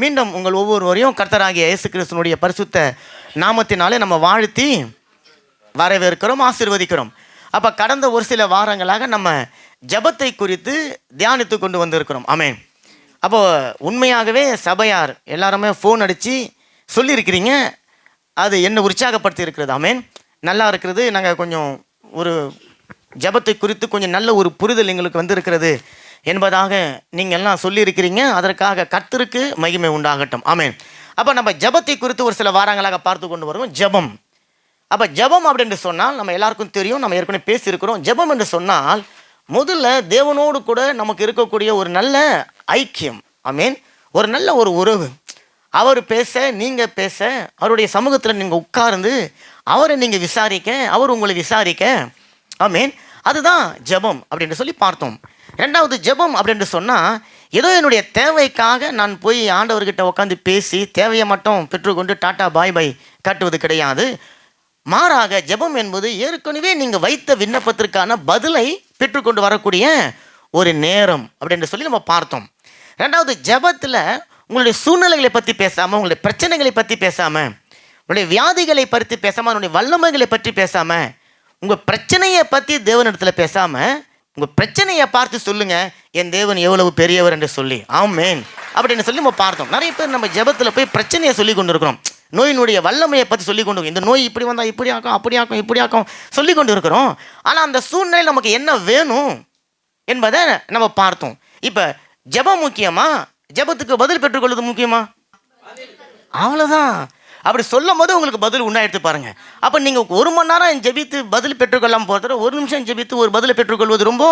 மீண்டும் உங்கள் ஒவ்வொருவரையும் கர்த்தராகிய இயேசு கிறிஸ்துவினுடைய பரிசுத்த நாமத்தினாலே நம்ம வாழ்த்தி வரவேற்கிறோம், ஆசீர்வதிக்கிறோம். அப்போ கடந்த ஒரு சில வாரங்களாக நம்ம ஜெபத்தை குறித்து தியானித்து கொண்டு வந்திருக்கிறோம். ஆமென். அப்போது உண்மையாகவே சபையார் எல்லாருமே ஃபோன் அடித்து சொல்லியிருக்கிறீங்க, அது என்ன உற்சாகப்படுத்தி இருக்கிறது. ஆமென். நல்லா இருக்கிறது. நாங்கள் கொஞ்சம் ஒரு ஜெபத்தை குறித்து கொஞ்சம் நல்ல ஒரு புரிதல் எங்களுக்கு வந்திருக்கிறது என்பதாக நீங்கள் எல்லாம் சொல்லியிருக்கிறீங்க. அதற்காக கர்த்தருக்கு மகிமை உண்டாகட்டும். ஆமென். அப்போ நம்ம ஜெபத்தை குறித்து ஒரு சில வாரங்களாக பார்த்து கொண்டு வருவோம். ஜெபம். அப்போ ஜெபம் அப்படின்னு சொன்னால் நம்ம எல்லாருக்கும் தெரியும், நம்ம ஏற்கனவே பேசியிருக்கிறோம். ஜெபம் என்று சொன்னால் முதல்ல தேவனோடு கூட நமக்கு இருக்கக்கூடிய ஒரு நல்ல ஐக்கியம். ஆமென். ஒரு நல்ல ஒரு உறவு. அவர் பேச, நீங்கள் பேச, அவருடைய சமூகத்தில் நீங்கள் உட்கார்ந்து அவரை நீங்கள் விசாரிக்க, அவர் உங்களை விசாரிக்க. ஆமென். அதுதான் ஜெபம் அப்படின்னு சொல்லி பார்த்தோம். ரெண்டாவது, ஜெபம் அப்படின்னு சொன்னால் ஏதோ என்னுடைய தேவைக்காக நான் போய் ஆண்டவர்கிட்ட உட்காந்து பேசி தேவையை மட்டும் பெற்றுக்கொண்டு டாட்டா பாய் பாய் காட்டுவது கிடையாது. மாறாக ஜெபம் என்பது ஏற்கனவே நீங்கள் வைத்த விண்ணப்பத்திற்கான பதிலை பெற்றுக்கொண்டு வரக்கூடிய ஒரு நேரம் அப்படின்னு சொல்லி நம்ம பார்த்தோம். ரெண்டாவது, ஜெபத்தில் உங்களுடைய சூழ்நிலைகளை பற்றி பேசாமல், உங்களுடைய பிரச்சனைகளை பற்றி பேசாமல், உங்களுடைய வியாதிகளை பற்றி பேசாமல், உங்களுடைய வல்லமைகளை பற்றி பேசாமல், உங்கள் பிரச்சனையை பற்றி தேவனிடத்தில் பேசாமல் உங்கள் பிரச்சனையை பார்த்து சொல்லுங்கள், என் தேவன் எவ்வளவு பெரியவர் என்று சொல்லி. ஆமென் அப்படின்னு சொல்லி நம்ம பார்த்தோம். நிறைய பேர் நம்ம ஜெபத்தில் போய் பிரச்சனையை சொல்லி கொண்டு இருக்கிறோம், நோயினுடைய வல்லமையை பற்றி சொல்லி கொண்டு, இந்த நோய் இப்படி வந்தால் இப்படி ஆக்கும், அப்படி ஆக்கும், இப்படி ஆக்கும் சொல்லி கொண்டு இருக்கிறோம். ஆனால் அந்த சூழ்நிலை நமக்கு என்ன வேணும் என்பதை நம்ம பார்த்தோம். இப்போ ஜெபம் முக்கியமா, ஜெபத்துக்கு பதில் பெற்றுக்கொள்வது முக்கியமா? அவ்வளோதான். அப்படி சொல்லும் போது உங்களுக்கு பதில் உண்டாயிடுத்து பாருங்க. அப்போ நீங்கள் 1 மணி நேரம் ஜெபித்து பதில் பெற்றுக்கொள்ளாமல் போகிறத 1 நிமிஷம் ஜெபித்து ஒரு பதிலை பெற்றுக்கொள்வது ரொம்ப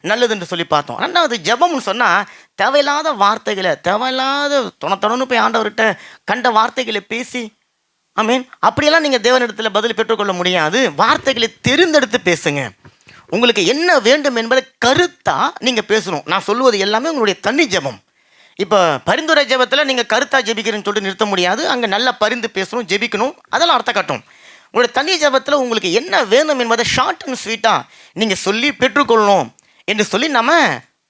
நல்லது என்று சொல்லி பார்த்தோம். ரெண்டாவது, ஜெபம்னு சொன்னால் தேவையில்லாத வார்த்தைகளை, தேவையில்லாத தொணத்தொணன்னு போய் ஆண்டவர்கிட்ட கண்ட வார்த்தைகளை பேசி, ஆமீன், அப்படியெல்லாம் நீங்கள் தேவனிடத்தில் பதில் பெற்றுக்கொள்ள முடியாது. வார்த்தைகளை தெரிந்தெடுத்து பேசுங்க. உங்களுக்கு என்ன வேண்டும் என்பதை கருத்தாக நீங்கள் பேசணும். நான் சொல்லுவது எல்லாமே உங்களுடைய தனி ஜெபம். இப்போ பரிந்துரை ஜெபத்தில் நீங்கள் கருத்தாக ஜெபிக்கிறேன்னு சொல்லிட்டு நிறுத்த முடியாது. அங்கே நல்லா பரிந்து பேசணும், ஜெபிக்கணும், அதெல்லாம் அர்த்தம் காட்டும். உங்களுடைய தனி ஜெபத்தில் உங்களுக்கு என்ன வேணும் என்பதை ஷார்ட் அண்ட் ஸ்வீட்டாக நீங்கள் சொல்லி பெற்றுக்கொள்ளணும் என்று சொல்லி நம்ம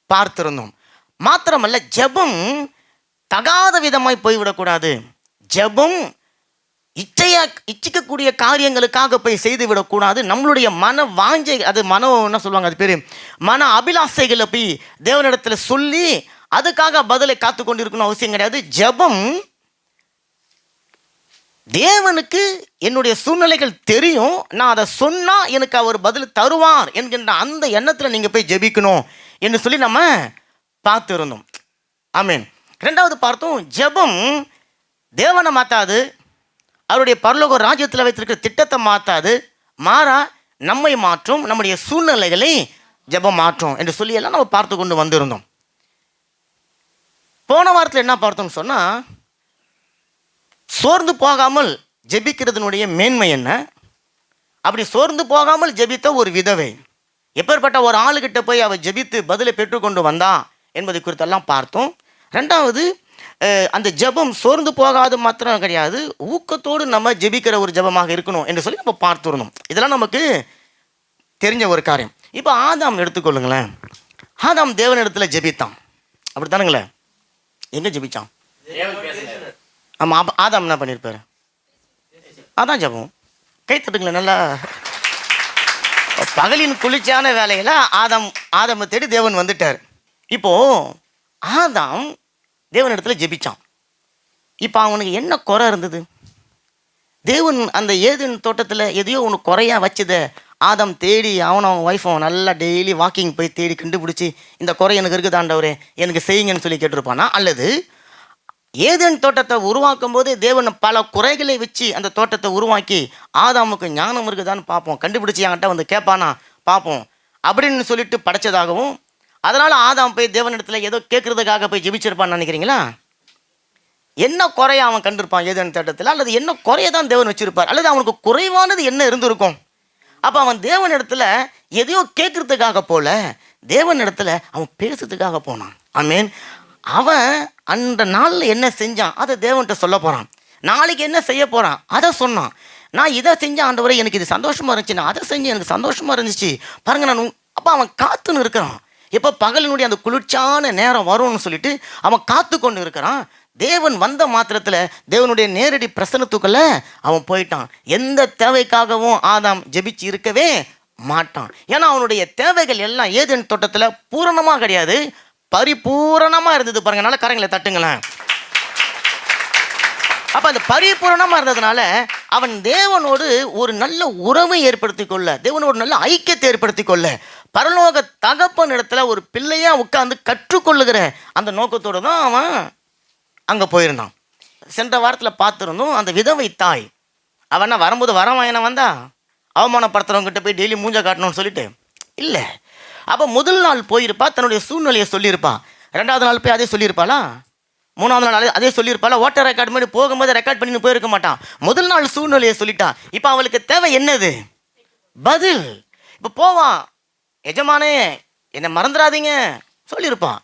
பார்த்துருந்தோம். மாத்திரமல்ல, ஜெபம் தகாத விதமாய் போய்விடக்கூடாது. ஜெபம் இச்சிக்கக்கூடிய காரியங்களுக்காக போய் செய்து விடக்கூடாது. நம்மளுடைய மன வாஞ்சை, அது என்ன சொல்லுவாங்க, அது பேர் மன அபிலாசைகளை போய் தேவனிடத்தில் சொல்லி அதுக்காக பதிலை காத்து கொண்டிருக்கணும் அவசியம் கிடையாது. ஜெபம் தேவனுக்கு என்னுடைய சூழ்நிலைகள் தெரியும், நான் அதை சொன்னால் எனக்கு அவர் பதில் தருவார் என்கின்ற அந்த எண்ணத்தில் நீங்கள் போய் ஜெபிக்கணும் என்று சொல்லி நம்ம பார்த்துருந்தோம். ஆமீன். ரெண்டாவது பார்த்தோம், ஜெபம் தேவனை மாற்றாது, அவருடைய பரலோக ராஜ்யத்தில் வைத்திருக்கிற திட்டத்தை மாற்றாது, மாறா நம்மை மாற்றும், நம்முடைய சூழ்நிலைகளை ஜெபம் மாற்றும் என்று சொல்லி எல்லாம் நம்ம பார்த்து கொண்டு வந்திருந்தோம். போன வாரத்தில் என்ன பார்த்தோம்னு சொன்னால், சோர்ந்து போகாமல் ஜெபிக்கிறதுனுடைய மேன்மை என்ன, அப்படி சோர்ந்து போகாமல் ஜெபித்த ஒரு விதவை எப்பேற்பட்ட ஒரு ஆளுகிட்ட போய் அவள் ஜெபித்து பதிலை பெற்றுக்கொண்டு வந்தா என்பதை குறித்தெல்லாம் பார்த்தோம். ரெண்டாவது, அந்த ஜெபம் சோர்ந்து போகாது மாத்திரம் கிடையாது, ஊக்கத்தோடு நம்ம ஜெபிக்கிற ஒரு ஜெபமாக இருக்கணும் என்று சொல்லி நம்ம பார்த்துருந்தோம். இதெல்லாம் நமக்கு தெரிஞ்ச ஒரு காரியம். இப்போ ஆதாம் எடுத்துக்கொள்ளுங்களேன். ஆதாம் தேவனிடத்தில் ஜெபித்தான், அப்படி தானுங்களே? எங்கே ஜெபிச்சான்? ஆமாம். ஆதாம் என்ன பண்ணியிருப்பார்? அதான் ஜெபம். கை தட்டுங்களேன் நல்லா. பகலின் குளிர்ச்சியான வேலையில் ஆதாமை தேடி தேவன் வந்துட்டார். இப்போது ஆதாம் தேவனிடத்தில் ஜெபிச்சான். இப்போ அவனுக்கு என்ன குறை இருந்தது? தேவன் அந்த ஏதேன் தோட்டத்தில் எதையோ ஒன்று குறையாக வச்சதை ஆதாம் தேடி அவன் ஒய்ஃபும் நல்லா டெய்லி வாக்கிங் போய் தேடி கண்டுபிடிச்சி, இந்த குறை எனக்கு இருக்குதாண்டவரே எனக்கு செய்யுங்கன்னு சொல்லி கேட்டிருப்பானா? அல்லது ஏதேன் தோட்டத்தை உருவாக்கும் போது தேவன் பல குறைகளை வச்சு அந்த தோட்டத்தை உருவாக்கி ஆதாமுக்கு ஞானம் இருக்குதான்னு பார்ப்போம், கண்டுபிடிச்சி என்கிட்ட வந்து கேட்பானா பார்ப்போம் அப்படின்னு சொல்லிட்டு படைச்சதாகவும், அதனால் ஆதாம் போய் தேவனிடத்தில் ஏதோ கேட்குறதுக்காக போய் ஜெபிச்சிருப்பான்னு நினைக்கிறீங்களா? என்ன குறைய அவன் கண்டிருப்பான் ஏதேன் தோட்டத்தில்? அல்லது என்ன குறைய தான் தேவன் வச்சிருப்பார்? அல்லது அவனுக்கு குறைவானது என்ன இருந்திருக்கும்? அப்போ அவன் தேவனிடத்தில் எதையோ கேட்கறதுக்காக போல தேவனிடத்தில் அவன் பேசுறதுக்காக போனான். ஆமீன். அவன் அந்த நாளில் என்ன செஞ்சான் அதை தேவன்கிட்ட சொல்ல போகிறான். நாளைக்கு என்ன செய்ய போகிறான் அதை சொன்னான். நான் இதை செஞ்சேன் ஆண்டவரே, எனக்கு இது சந்தோஷமாக இருந்துச்சு, நான் அதை செஞ்சேன் எனக்கு சந்தோஷமாக இருந்துச்சு பாருங்க நான். அப்போ அவன் காத்துன்னு இருக்கிறான். எப்போ பகலினுடைய அந்த குளிர்ச்சியான நேரம் வரும்னு சொல்லிட்டு அவன் காத்து கொண்டு இருக்கிறான். தேவன் வந்த மாத்திரத்தில் தேவனுடைய நேரடி பிரசனத்துக்குள்ள அவன் போயிட்டான். எந்த தேவைக்காகவும் ஆதாம் ஜெபிச்சு இருக்கவே மாட்டான். ஏன்னா அவனுடைய தேவைகள் எல்லாம் ஏதேன் தோட்டத்தில் பூரணமாக கிடையாது, பரிபூரணமாக இருந்தது. பாருங்க, நல்ல கரங்களை தட்டுங்களேன். அப்போ அந்த பரிபூரணமாக இருந்ததுனால அவன் தேவனோடு ஒரு நல்ல உறவை ஏற்படுத்தி கொள்ள, தேவனோடு நல்ல ஐக்கியத்தை ஏற்படுத்தி கொள்ள, பரலோக தகப்பன் இடத்துல ஒரு பிள்ளையாக உட்கார்ந்து கற்றுக்கொள்ளுகிற அந்த நோக்கத்தோடு தான் அவன் அங்கே போயிருந்தான். சென்ற வாரத்தில் பார்த்துருந்தோம், அந்த விதவை தாய் அவனா வரும்போது வரவாயன வந்தா அவமானப்படுத்துறவங்ககிட்ட போய் டெய்லி மூஞ்ச காட்டணும்னு சொல்லிட்டு இல்லை. அப்போ முதல் நாள் போயிருப்பா, தன்னுடைய சூழ்நிலையை சொல்லியிருப்பா. ரெண்டாவது நாள் போய் அதே சொல்லியிருப்பாளா? மூணாவது நாள் அதே சொல்லியிருப்பாளா? ஓட்டர் ரெக்கார்ட் பண்ணி போகும்போது ரெக்கார்ட் பண்ணி போயிருக்க மாட்டான். முதல் நாள் சூழ்நிலையை சொல்லிட்டா. இப்போ அவளுக்கு தேவை என்னது? பதில். இப்போ போவான், எஜமானே என்னை மறந்துடாதீங்க சொல்லியிருப்பான்.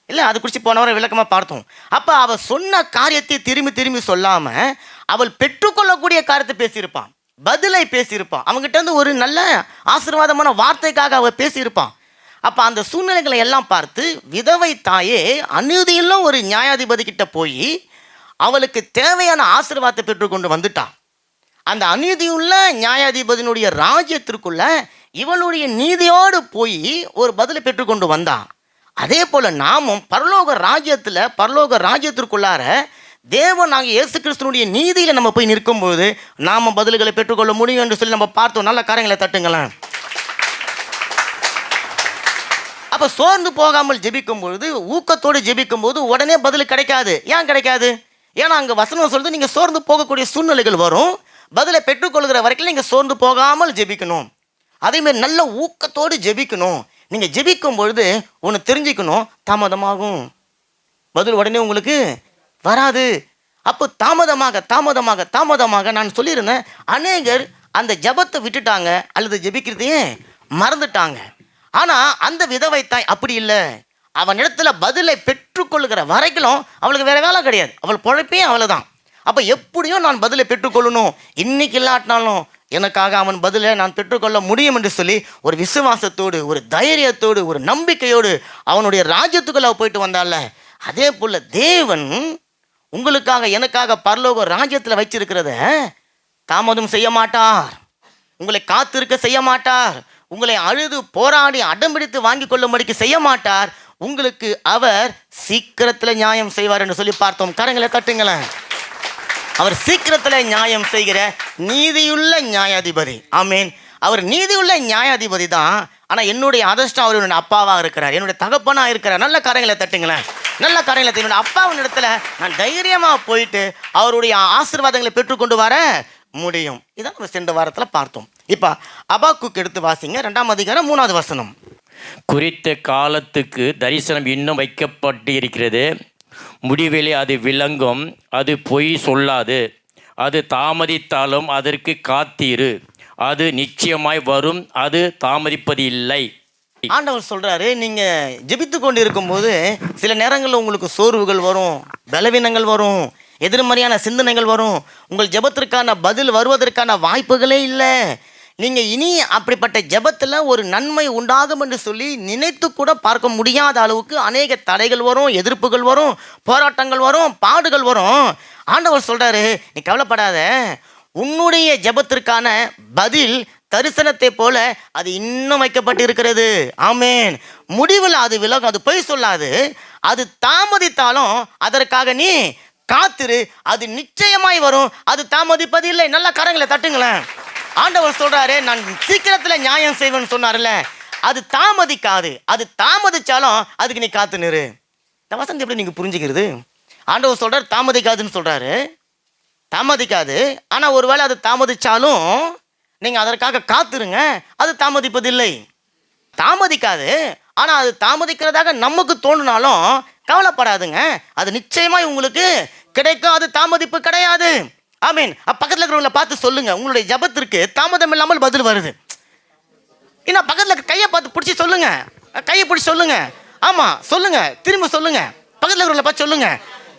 இல்லை, அது குறித்து போன வாரம் விளக்கமாக பார்த்தோம். அப்போ அவள் சொன்ன காரியத்தை திரும்பி திரும்பி சொல்லாமல் அவள் பெற்றுக்கொள்ளக்கூடிய காரியத்தை பேசியிருப்பான், பதிலை பேசியிருப்பான். அவங்ககிட்ட இருந்து ஒரு நல்ல ஆசீர்வாதமான வார்த்தைக்காக அவள் பேசியிருப்பான். அப்போ அந்த சூழ்நிலைகளை எல்லாம் பார்த்து விதவை தாயே அநீதியுள்ள ஒரு நியாயாதிபதி கிட்ட போய் அவளுக்கு தேவையான ஆசீர்வாதத்தை பெற்றுக்கொண்டு வந்துட்டான். அந்த அநீதியுள்ள நியாயாதிபதியினுடைய ராஜ்யத்திற்குள்ள இவளுடைய நீதியோடு போய் ஒரு பதிலை பெற்றுக்கொண்டு வந்தான். அதே போல் நாமும் பரலோக ராஜ்யத்திற்குள்ளார தேவன் நாங்கள் இயேசு கிறிஸ்துனுடைய நீதியில் நம்ம போய் நிற்கும்போது நாம் பதில்களை பெற்றுக்கொள்ள முடியும் என்று சொல்லி நம்ம பார்த்தோம். நல்ல காரியங்களை தட்டுங்களேன். அப்போ சோர்ந்து போகாமல் ஜெபிக்கும் பொழுது, ஊக்கத்தோடு ஜெபிக்கும் போது உடனே பதில் கிடைக்காது. ஏன் கிடைக்காது? ஏன்னா அங்கே வசனம் சொல்றது நீங்கள் சோர்ந்து போகக்கூடிய சூழ்நிலைகள் வரும். பதிலை பெற்றுக்கொள்கிற வரைக்கும் நீங்கள் சோர்ந்து போகாமல் ஜெபிக்கணும். அதேமாதிரி நல்ல ஊக்கத்தோடு ஜெபிக்கணும். நீங்கள் ஜெபிக்கும் பொழுது ஒன்று தெரிஞ்சுக்கணும், தாமதமாகும், பதில் உடனே உங்களுக்கு வராது. அப்போ தாமதமாக நான் சொல்லியிருந்தேன், அநேகர் அந்த ஜெபத்தை விட்டுட்டாங்க அல்லது ஜெபிக்கிறதையே மறந்துட்டாங்க. ஆனால் அந்த விதவை தாய் அப்படி இல்லை. அவனிடத்துல பதிலை பெற்றுக்கொள்ளுகிற வரைக்கும் அவளுக்கு வேற வேலை கிடையாது, அவள் பொழைப்பே அவ்வளோதான். அப்போ எப்படியும் நான் பதிலை பெற்றுக்கொள்ளணும், இன்னைக்கு இல்லாட்டினாலும் எனக்காக அவன் பதிலை நான் பெற்றுக்கொள்ள முடியும் என்று சொல்லி ஒரு விசுவாசத்தோடு, ஒரு தைரியத்தோடு, ஒரு நம்பிக்கையோடு அவனுடைய ராஜ்யத்துக்குள்ள போயிட்டு வந்தால, அதே போல் தேவன் உங்களுக்காக எனக்காக பரலோக ராஜ்யத்தில் வச்சிருக்கிறத தாமதம் செய்ய மாட்டார், உங்களை காத்திருக்க செய்ய மாட்டார், உங்களை அழுது போராடி அடம்பிடித்து வாங்கி கொள்ளும்படிக்கு செய்ய மாட்டார். உங்களுக்கு அவர் சீக்கிரத்தில் நியாயம் செய்வார் என்று சொல்லி பார்த்தோம். கரங்களை தட்டுங்களேன். அவர் சீக்கிரத்தில் நியாயம் செய்கிற நீதியுள்ள நியாயாதிபதி. ஆமேன். அவர் நீதியுள்ள நியாயாதிபதி தான். ஆனால் என்னுடைய அதிர்ஷ்டம் அவர் என்னுடைய அப்பாவாக இருக்கிறார், என்னுடைய தகப்பனாக இருக்கிறார். நல்ல காரியங்களை தட்டுங்களேன். நல்ல காரியங்களை தட்டு. என்னுடைய அப்பாவின் இடத்துல நான் தைரியமாக போயிட்டு அவருடைய ஆசீர்வாதங்களை பெற்றுக்கொண்டு வர முடியும். இதான் நம்ம சென்ற வாரத்தில் பார்த்தோம். இப்போ அபாக்குக்கு எடுத்து வாசிங்க, 2ஆம் அதிகாரம் 3வது வசனம். குறித்த காலத்துக்கு தரிசனம் இன்னும் வைக்கப்பட்டு இருக்கிறது, முடிவிலே அது விளங்கும், அது பொய் சொல்லாது, அது தாமதித்தாலும் அதற்கு காத்தீரு, அது நிச்சயமாய் வரும், அது தாமதிப்பது இல்லை. ஆண்டவர் சொல்றாரு, நீங்க ஜெபித்து கொண்டு இருக்கும்போது சில நேரங்களில் உங்களுக்கு சோர்வுகள் வரும், பலவீனங்கள் வரும், எதிர்மறையான சிந்தனைகள் வரும், உங்கள் ஜெபத்திற்கான பதில் வருவதற்கான வாய்ப்புகளே இல்லை. நீங்கள் இனி அப்படிப்பட்ட ஜெபத்தில் ஒரு நன்மை உண்டாகும் என்று சொல்லி நினைத்து கூட பார்க்க முடியாத அளவுக்கு அநேக தடைகள் வரும், எதிர்ப்புகள் வரும், போராட்டங்கள் வரும், பாடுகள் வரும். ஆண்டவர் சொல்கிறாரு, நீ கவலைப்படாத, உன்னுடைய ஜெபத்திற்கான பதில் தரிசனத்தை போல அது இன்னும் வைக்கப்பட்டு இருக்கிறது. ஆமேன். முடிவில் அது விலகும், அது பொய் சொல்லாது, அது தாமதித்தாலும் அதற்காக நீ காத்திரு, அது நிச்சயமாய் வரும், அது தாமதிப்பது இல்லை. நல்ல கரங்களை தட்டுங்களேன். ஆண்டவர் சொல்றாரு, நான் சீக்கிரத்தில் நியாயம் செய்வேன்னு சொன்னார்ல, அது தாமதிக்காது, அது தாமதிச்சாலும் அதுக்கு நீ காத்து நிறு. இந்த வசனத்தை எப்படி நீங்க புரிஞ்சுக்கிறது? ஆண்டவர் சொல்றாரு தாமதிக்காதுன்னு சொல்றாரு, தாமதிக்காது. ஆனால் ஒருவேளை அது தாமதிச்சாலும் நீங்க அதற்காக காத்துருங்க, அது தாமதிப்பதில்லை. தாமதிக்காது, ஆனால் அது தாமதிக்கிறதாக நமக்கு தோணுனாலும் கவலைப்படாதுங்க, அது நிச்சயமாய் உங்களுக்கு கிடைக்கும், அது தாமதிப்பு கிடையாது. ஆமீன். பக்கத்தில் இருக்கிறவங்களை பார்த்து சொல்லுங்க, உங்களுடைய ஜபத்திற்கு தாமதம் இல்லாமல் பதில் வருது. ஏன்னா பக்கத்தில் கையை பார்த்து பிடிச்சி சொல்லுங்க, கையை பிடிச்சி சொல்லுங்க. ஆமா சொல்லுங்க, திரும்ப சொல்லுங்க, பக்கத்தில் இருக்கிறவங்களை பார்த்து சொல்லுங்க.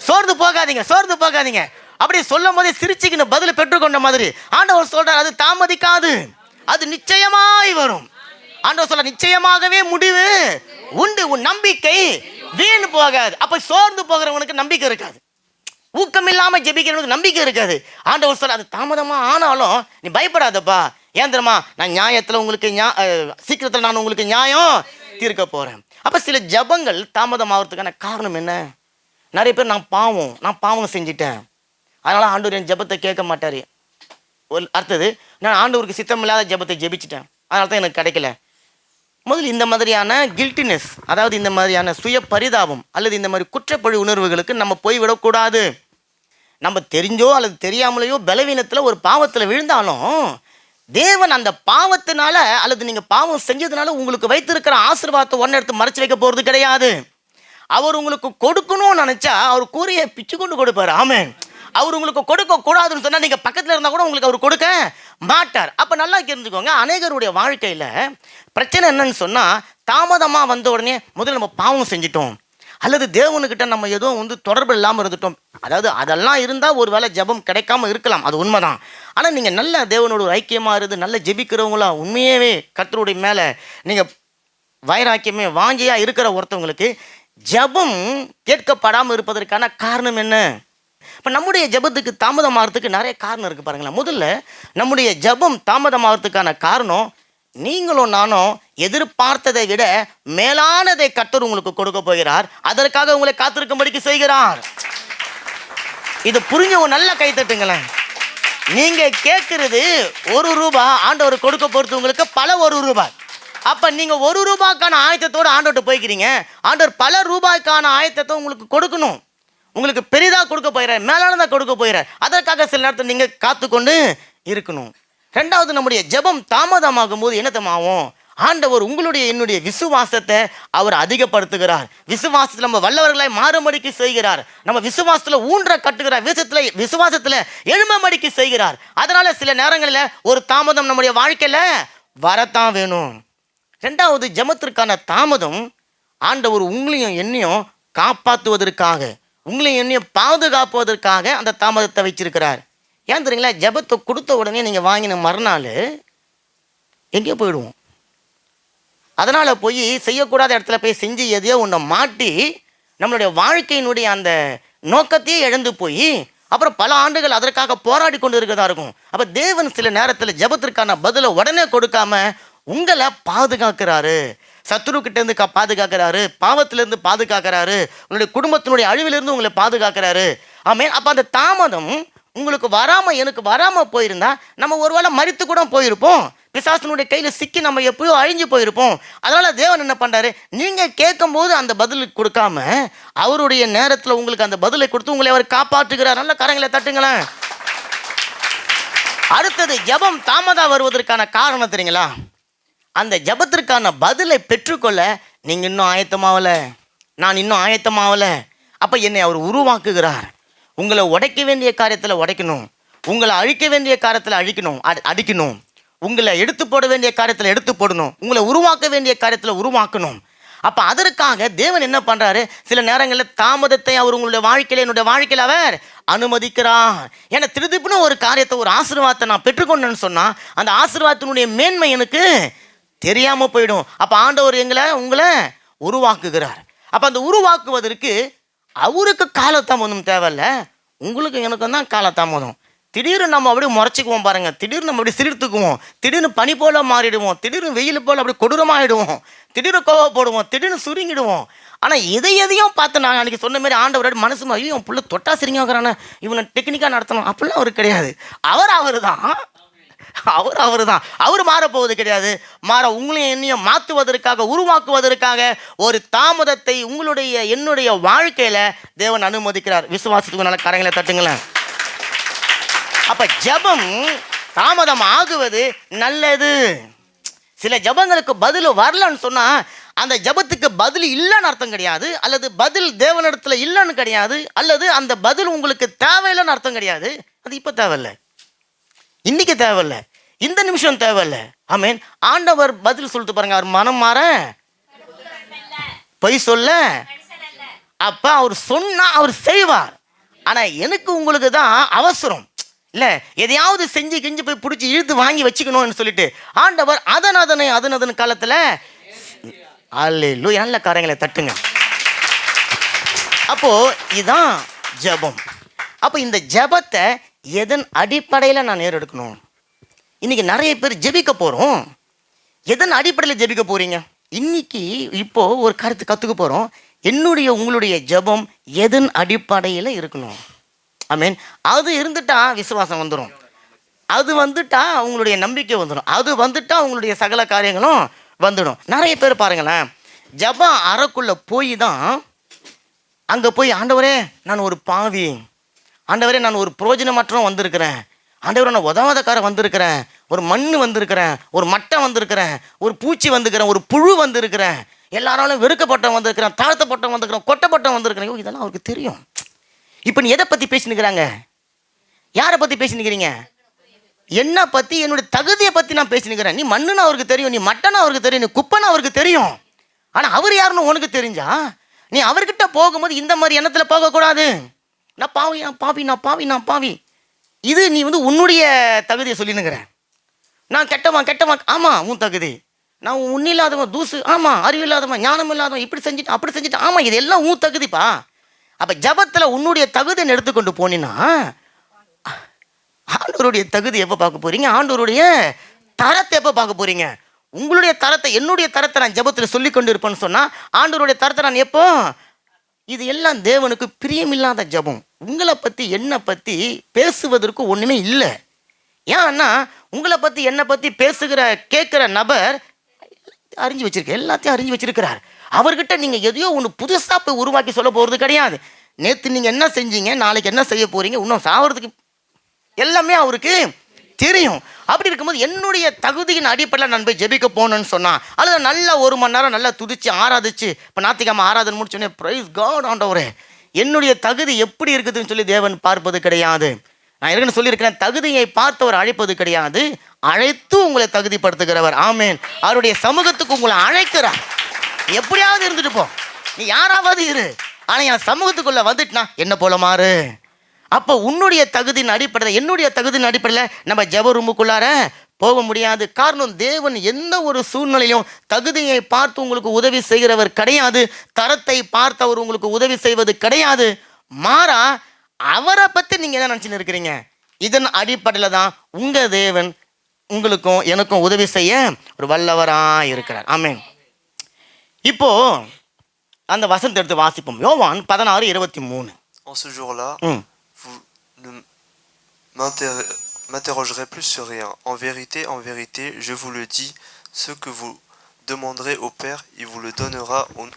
சோர்ந்து போகாதீங்க, சோர்ந்து போகாதீங்க. அப்படியே சொல்லும் போதே சிரிச்சுக்கணும், பதில் பெற்றுக்கொண்ட மாதிரி. ஆண்டவர் சொல்றார், அது தாமதிக்காது, அது நிச்சயமாய் வரும். ஆண்டவர் சொல்ற, நிச்சயமாகவே முடிவு உண்டு, உன் நம்பிக்கை வீண் போகாது. அப்ப சோர்ந்து போகிறவனுக்கு நம்பிக்கை இருக்காது. ஊக்கம் இல்லாமல் ஜெபிக்கிறவனுக்கு நம்பிக்கை இருக்காது. ஆண்டவர் சொல்ல அது தாமதமாக ஆனாலும் நீ பயப்படாதப்பா, ஏன் தெரியுமா, நான் நியாயத்தில் உங்களுக்கு சீக்கிரத்தில் நான் உங்களுக்கு நியாயம் தீர்க்க போகிறேன். அப்போ சில ஜபங்கள் தாமதம் ஆகிறதுக்கான காரணம் என்ன? நிறைய பேர் நான் பாவம் செஞ்சிட்டேன், அதனால் ஆண்டவர் என் ஜபத்தை கேட்க மாட்டார். அடுத்தது, நான் ஆண்டவருக்கு சித்தம் இல்லாத ஜபத்தை ஜெபிச்சிட்டேன், அதனால தான் எனக்கு கிடைக்கல. முதல்ல இந்த மாதிரியான கில்ட்டினஸ், அதாவது இந்த மாதிரியான சுய பரிதாபம் அல்லது இந்த மாதிரி குற்றப்பழி உணர்வுகளுக்கு நம்ம போய்விடக்கூடாது. நம்ம தெரிஞ்சோ அல்லது தெரியாமலையோ பலவீனத்தில் ஒரு பாவத்தில் விழுந்தாலும் தேவன் அந்த பாவத்தினால அல்லது நீங்கள் பாவம் செஞ்சதுனால உங்களுக்கு வைத்திருக்கிற ஆசீர்வாதத்தை ஒன்று எடுத்து மறைச்சு வைக்க போகிறது கிடையாது. அவர் உங்களுக்கு கொடுக்கணும்னு நினச்சா அவர் கூரையை பிச்சு கொண்டு கொடுப்பார். ஆமென். அவர் உங்களுக்கு கொடுக்க கூடாதுன்னு சொன்னால் நீங்கள் பக்கத்தில் இருந்தால் கூட உங்களுக்கு அவர் கொடுக்க மாட்டார். அப்போ நல்லா தெரிஞ்சுக்கோங்க, அநேகருடைய வாழ்க்கையில் பிரச்சனை என்னன்னு சொன்னால், தாமதமாக வந்த உடனே முதல்ல நம்ம பாவம் செஞ்சிட்டோம் அல்லது தேவனுக்கிட்ட நம்ம ஏதோ தொடர்பு இல்லாமல் இருந்துட்டோம். அதாவது அதெல்லாம் இருந்தால் ஒரு வேளை ஜெபம் கிடைக்காம இருக்கலாம், அது உண்மைதான். ஆனால் நீங்கள் நல்ல தேவனோட ஒரு ஐக்கியமாக இருந்து நல்ல ஜெபிக்கிறவங்களா உண்மையாகவே கர்த்தருடைய மேலே நீங்கள் வைராக்கியமே வாஞ்சியாக இருக்கிற ஒருத்தவங்களுக்கு ஜெபம் கேட்கப்படாமல் இருப்பதற்கான காரணம் என்ன? இப்போ நம்முடைய ஜெபத்துக்கு தாமதமாகறதுக்கு நிறைய காரணம் இருக்குது பாருங்களேன். முதல்ல நம்முடைய ஜெபம் தாமதமாகறதுக்கான காரணம், நீங்களும் நானும் எதிர்பார்த்ததை விட மேலானதை கர்த்தர் உங்களுக்கு கொடுக்க போகிறார், அதற்காக உங்களை காத்திருக்கும்படிக்கு செய்கிறார். இது புரிஞ்சவங்க நல்ல கை தட்டுங்களேன். நீங்கள் கேட்குறது ₹1, ஆண்டவர் கொடுக்க போகிறது உங்களுக்கு பல ₹1. அப்போ நீங்கள் ₹1 ஆயத்தத்தோடு ஆண்டவர்கிட்ட போய்க்கிறீங்க, ஆண்டவர் பல ரூபாய்க்கான ஆயத்தத்தை உங்களுக்கு கொடுக்கணும், உங்களுக்கு பெரிதாக கொடுக்க போயிறார், மேலானதாக கொடுக்க போயிறார். அதற்காக சில நேரத்தில் நீங்கள் காத்து கொண்டு இருக்கணும். ரெண்டாவது, நம்முடைய ஜெபம் தாமதமாகும் போது என்னத்தமாகும், ஆண்டவர் உங்களுடைய என்னுடைய விசுவாசத்தை அவர் அதிகப்படுத்துகிறார். விசுவாசத்தில் நம்ம வல்லவர்களாய் மாறும்படிக்கு செய்கிறார். நம்ம விசுவாசத்தில் ஊன்ற கட்டுகிறார், விசுவாசத்தில் எழும்படிக்கு செய்கிறார். அதனால் சில நேரங்களில் ஒரு தாமதம் நம்முடைய வாழ்க்கையில் வரத்தான் வேணும். ரெண்டாவது, ஜெபத்திற்கான தாமதம் ஆண்டவர் உங்களையும் என்னையும் காப்பாற்றுவதற்காக, உங்களையும் என்னையும் பாதுகாப்பதற்காக அந்த தாமதத்தை வச்சிருக்கிறார். ஏன் தெரியுங்களா, ஜெபத்தை கொடுத்த உடனே நீங்கள் வாங்கின மறுநாள் எங்கேயோ போயிடுவோம். அதனால் போய் செய்யக்கூடாத இடத்துல போய் செஞ்சு எதையோ ஒன்றை மாட்டி நம்மளுடைய வாழ்க்கையினுடைய அந்த நோக்கத்தையே இழந்து போய் அப்புறம் பல ஆண்டுகள் அதற்காக போராடி கொண்டு இருக்கிறதா இருக்கும். அப்போ தேவன் சில நேரத்தில் ஜெபத்திற்கான பதிலை உடனே கொடுக்காம உங்களை பாதுகாக்கிறாரு, சத்துருக்கிட்டேருந்து பாதுகாக்கிறாரு, பாவத்திலேருந்து பாதுகாக்கிறாரு, உங்களுடைய குடும்பத்தினுடைய அழிவிலிருந்து உங்களை பாதுகாக்கிறாரு. ஆமென். அப்போ அந்த தாமதம் உங்களுக்கு வராமல் எனக்கு வராமல் போயிருந்தா நம்ம ஒருவேளை மரித்து கூட போயிருப்போம், பிசாசனுடைய கையில் சிக்கி நம்ம எப்படியோ அழிஞ்சு போயிருப்போம். அதனால் தேவன் என்ன பண்ணுறாரு, நீங்கள் கேட்கும்போது அந்த பதில் கொடுக்காம அவருடைய நேரத்தில் உங்களுக்கு அந்த பதிலை கொடுத்து உங்களை அவர் காப்பாற்றுகிறார். நல்ல கரங்களை தட்டுங்களேன். அடுத்தது, ஜெபம் தாமதம் வருவதற்கான காரணம் தெரியுங்களா, அந்த ஜெபத்திற்கான பதிலை பெற்றுக்கொள்ள நீங்கள் இன்னும் ஆயத்தமாகலை, நான் இன்னும் ஆயத்தமாகலை. அப்போ என்னை அவர் உருவாக்குகிறார். உங்களை உடைக்க வேண்டிய காரியத்தில் உடைக்கணும், உங்களை அழிக்க வேண்டிய காரியத்தில் அடிக்கணும், உங்களை எடுத்து போட வேண்டிய காரியத்தில் எடுத்து போடணும், உங்களை உருவாக்க வேண்டிய காரியத்தில் உருவாக்கணும். அப்போ அதற்காக தேவன் என்ன பண்ணுறாரு, சில நேரங்களில் தாமதத்தை அவர் உங்களுடைய வாழ்க்கையில் என்னுடைய வாழ்க்கையில் அவர் அனுமதிக்கிறார். ஏன்னா திருதிப்புன்னு ஒரு காரியத்தை ஒரு ஆசீர்வாதத்தை நான் பெற்றுக்கொண்டேன்னு சொன்னால் அந்த ஆசீர்வாதத்தினுடைய மேன்மை எனக்கு தெரியாமல் போயிடும். அப்போ ஆண்டவர் உங்களை உருவாக்குகிறார். அப்போ அந்த உருவாக்குவதற்கு அவருக்கு காலதாமதம் தேவையில்லை, உங்களுக்கு எனக்கும் தான் காலதாமதம். திடீர்னு நம்ம அப்படியே முறைச்சிக்குவோம் பாருங்கள், திடீர்னு நம்ம அப்படி சிரித்துக்குவோம், திடீர்னு பனி போல் மாறிடுவோம், திடீர்னு வெயில் போல் அப்படி கொடூரமாகிடுவோம், திடீர்னு கோவப்படுவோம், திடீர்னு சுருங்கிடுவோம். ஆனால் எதையும் பார்த்து நான் அன்றைக்கி சொன்ன மாதிரி ஆண்டவரோட மனசு ஐயோ புள்ள தொட்டா சிரிங்க வைக்கிறானே, இவனை டெக்னிக்காக நடத்தணும் அப்படிலாம் அவர் கிடையாது. அவர் தான் அவர் மாறப்போவது கிடையாது. மாற உங்களையும் என்னையும் மாற்றுவதற்காக உருவாக்குவதற்காக ஒரு தாமதத்தை உங்களுடைய என்னுடைய வாழ்க்கையில் தேவன் அனுமதிக்கிறார். விசுவாசத்துக்கு நல்ல கரங்களை தட்டுங்களேன். அப்போ ஜெபம் தாமதம் ஆகுவது நல்லது. சில ஜெபங்களுக்கு பதில் வரலன்னு சொன்னால் அந்த ஜெபத்துக்கு பதில் இல்லைன்னு அர்த்தம் கிடையாது, அல்லது பதில் தேவனிடத்தில் இல்லைன்னு கிடையாது, அல்லது அந்த பதில் உங்களுக்கு தேவையில்லைன்னு அர்த்தம் கிடையாது. அது இப்போ தேவையில்லை, இன்னைக்கு தேவையில்லை, இந்த நிமிஷம் தேவையில்லை. ஆமென். ஆண்டவர் பதில் சொல்லிட்டு பாருங்க, அவர் மனம் மாற பொய் சொல்ல, அப்போ அவர் சொன்னா அவர் செய்வார். ஆனால் எனக்கு உங்களுக்கு தான் அவசரம் இல்லை, எதையாவது செஞ்சு கிஞ்சு போய் பிடிச்சி இழுத்து வாங்கி வச்சுக்கணும்னு சொல்லிட்டு ஆண்டவர் அதன் காலத்தில் நல்ல காரியங்களை தட்டுங்க. அப்போ இதுதான் ஜெபம். அப்போ இந்த ஜெபத்தை எதன் அடிப்படையில் நான் ஏறெடுக்கணும்? இன்னைக்கு நிறைய பேர் ஜெபிக்க போகிறோம். எதன் அடிப்படையில் ஜெபிக்க போகிறீங்க? இன்னைக்கு இப்போ ஒரு கருத்து கற்றுக்க போகிறோம். என்னுடைய உங்களுடைய ஜெபம் எதன் அடிப்படையில் இருக்கணும்? ஆமென். அது இருந்துட்டா விசுவாசம் வந்துடும். அது வந்துட்டா உங்களுடைய நம்பிக்கை வந்துடும். அது வந்துட்டா உங்களுடைய சகல காரியங்களும் வந்துடும். நிறைய பேர் பாருங்களேன், ஜெபம் அறைக்குள்ளே போய் தான் அங்கே போய், ஆண்டவரே நான் ஒரு பாவி, ஆண்டவரே நான் ஒரு புரோஜனமற்றம் வந்திருக்கிறேன், ஆண்டவரே நான் உதவாதக்காரன் வந்திருக்கிறேன், ஒரு மண் வந்திருக்கிறேன், ஒரு மட்டை வந்திருக்கிறேன், ஒரு பூச்சி வந்திருக்கிறேன், ஒரு புழு வந்திருக்கிறேன், எல்லாராலும் வெறுக்கப்பட்டவன் வந்திருக்கிறேன், தாழ்த்தப்பட்டவன் வந்திருக்கிறேன், கொட்டப்பட்டவன் வந்திருக்கிறேன். இதெல்லாம் அவருக்கு தெரியும். இப்போ நீ எதை பற்றி பேசினுக்கிறாங்க? யாரை பற்றி பேசினுக்கிறீங்க? என்னை பற்றி, என்னுடைய தகுதியை பற்றி நான் பேசினுக்கிறேன். நீ மண்ணுன்னு அவருக்கு தெரியும், நீ மட்டன்னு அவருக்கு தெரியும், நீ குப்பைன்னு அவருக்கு தெரியும். ஆனால் அவர் யாருன்னு உனக்கு தெரிஞ்சா நீ அவர்கிட்ட போகும்போது இந்த மாதிரி எண்ணத்தில் போகக்கூடாது. நான் பாவி, நான் பாவி, நான் பாவி, நான் பாவி. இது நீ உன்னுடைய தகுதியை சொல்லினுங்கிற. நான் கெட்டவன், ஆமாம் உன் தகுதி. நான் உன்னில்லாதவன், தூசு, ஆமாம் அறிவில்லாதவன், ஞானம் இல்லாதவன், இப்படி செஞ்சுட்டு அப்படி செஞ்சுட்டு, ஆமாம் இது எல்லாம் உன் தகுதிப்பா. அப்போ ஜபத்தில் உன்னுடைய தகுதியை எடுத்துக்கொண்டு போனீன்னா ஆண்டவருடைய தகுதி எப்போ பார்க்க போகிறீங்க? ஆண்டவருடைய தரத்தை எப்போ பார்க்க போகிறீங்க? உங்களுடைய தரத்தை, என்னுடைய தரத்தை நான் ஜபத்தில் சொல்லி கொண்டு இருப்பேன்னு சொன்னால் ஆண்டவருடைய தரத்தை நான் எப்போ? இது எல்லாம் தேவனுக்கு பிரியமில்லாத ஜபம். உங்களை பற்றி என்னை பற்றி பேசுவதற்கு ஒன்றுமே இல்லை. ஏன்னா உங்களை பற்றி என்னை பற்றி கேட்குற நபர் அறிஞ்சு வச்சிருக்க, எல்லாத்தையும் அறிஞ்சு வச்சிருக்கிறார். அவர்கிட்ட நீங்கள் எதையோ ஒன்று புதுசாக போய் உருவாக்கி சொல்ல போகிறது கிடையாது. நேற்று நீங்கள் என்ன செஞ்சீங்க, நாளைக்கு என்ன செய்ய போகிறீங்க, இன்னும் சாவறதுக்கு எல்லாமே அவருக்கு தெரியும். அப்படி இருக்கும்போது என்னுடைய தகுதியின் அடிப்படையில் நான் போய் ஜெபிக்க போகணுன்னு சொன்னால், அல்லது நல்ல 1 மணி நேரம் நல்லா துதிச்சு ஆராதிச்சு, இப்போ ஞாயிற்றுக்கிழமை ஆராதனை முடிச்சோடனே பிரைஸ் காட் ஆண்டவரே என்னுடைய தகுதி எப்படி இருக்குதுன்னு சொல்லி தேவன் பார்ப்பது கிடையாது. நான் ஏற்கனவே சொல்லியிருக்கிறேன், தகுதியை பார்த்தவர் அழைப்பது கிடையாது, அழைத்து உங்களை தகுதிப்படுத்துகிறவர். ஆமேன். அவருடைய சமூகத்துக்கு உங்களை அழைக்கிறார். எப்படியாவது இருந்துட்டு போ, நீ யாராவது இரு, ஆனால் என் சமூகத்துக்குள்ளே வந்துட்டுனா என்ன போல மாறு. அப்போ உன்னுடைய தகுதியின் அடிப்படையில், என்னுடைய தகுதியின் அடிப்படையில் நம்ம ஜெப ரூமுக்குள்ளார போக முடியாது. காரணம், தேவன் எந்த ஒரு சூழ்நிலையும் தகுதியை பார்த்து உங்களுக்கு உதவி செய்கிறவர் கிடையாது, தரத்தை பார்த்து அவர் உங்களுக்கு உதவி செய்வது கிடையாது. மாறா அவரை பற்றி நீங்கள் என்ன நினச்சின்னு இருக்கிறீங்க? இதன் அடிப்படையில் தான் உங்கள் தேவன் உங்களுக்கும் எனக்கும் உதவி செய்ய ஒரு வல்லவராக இருக்கிறார். ஆமென். இப்போ அந்த வசனத்தை எடுத்து வாசிப்போம். யோவான் 16:23. En ce jour-là, vous ne m'interrogerez plus sur rien. En vérité, je vous le dis, ce que vous demanderez au Père, il vous le donnera en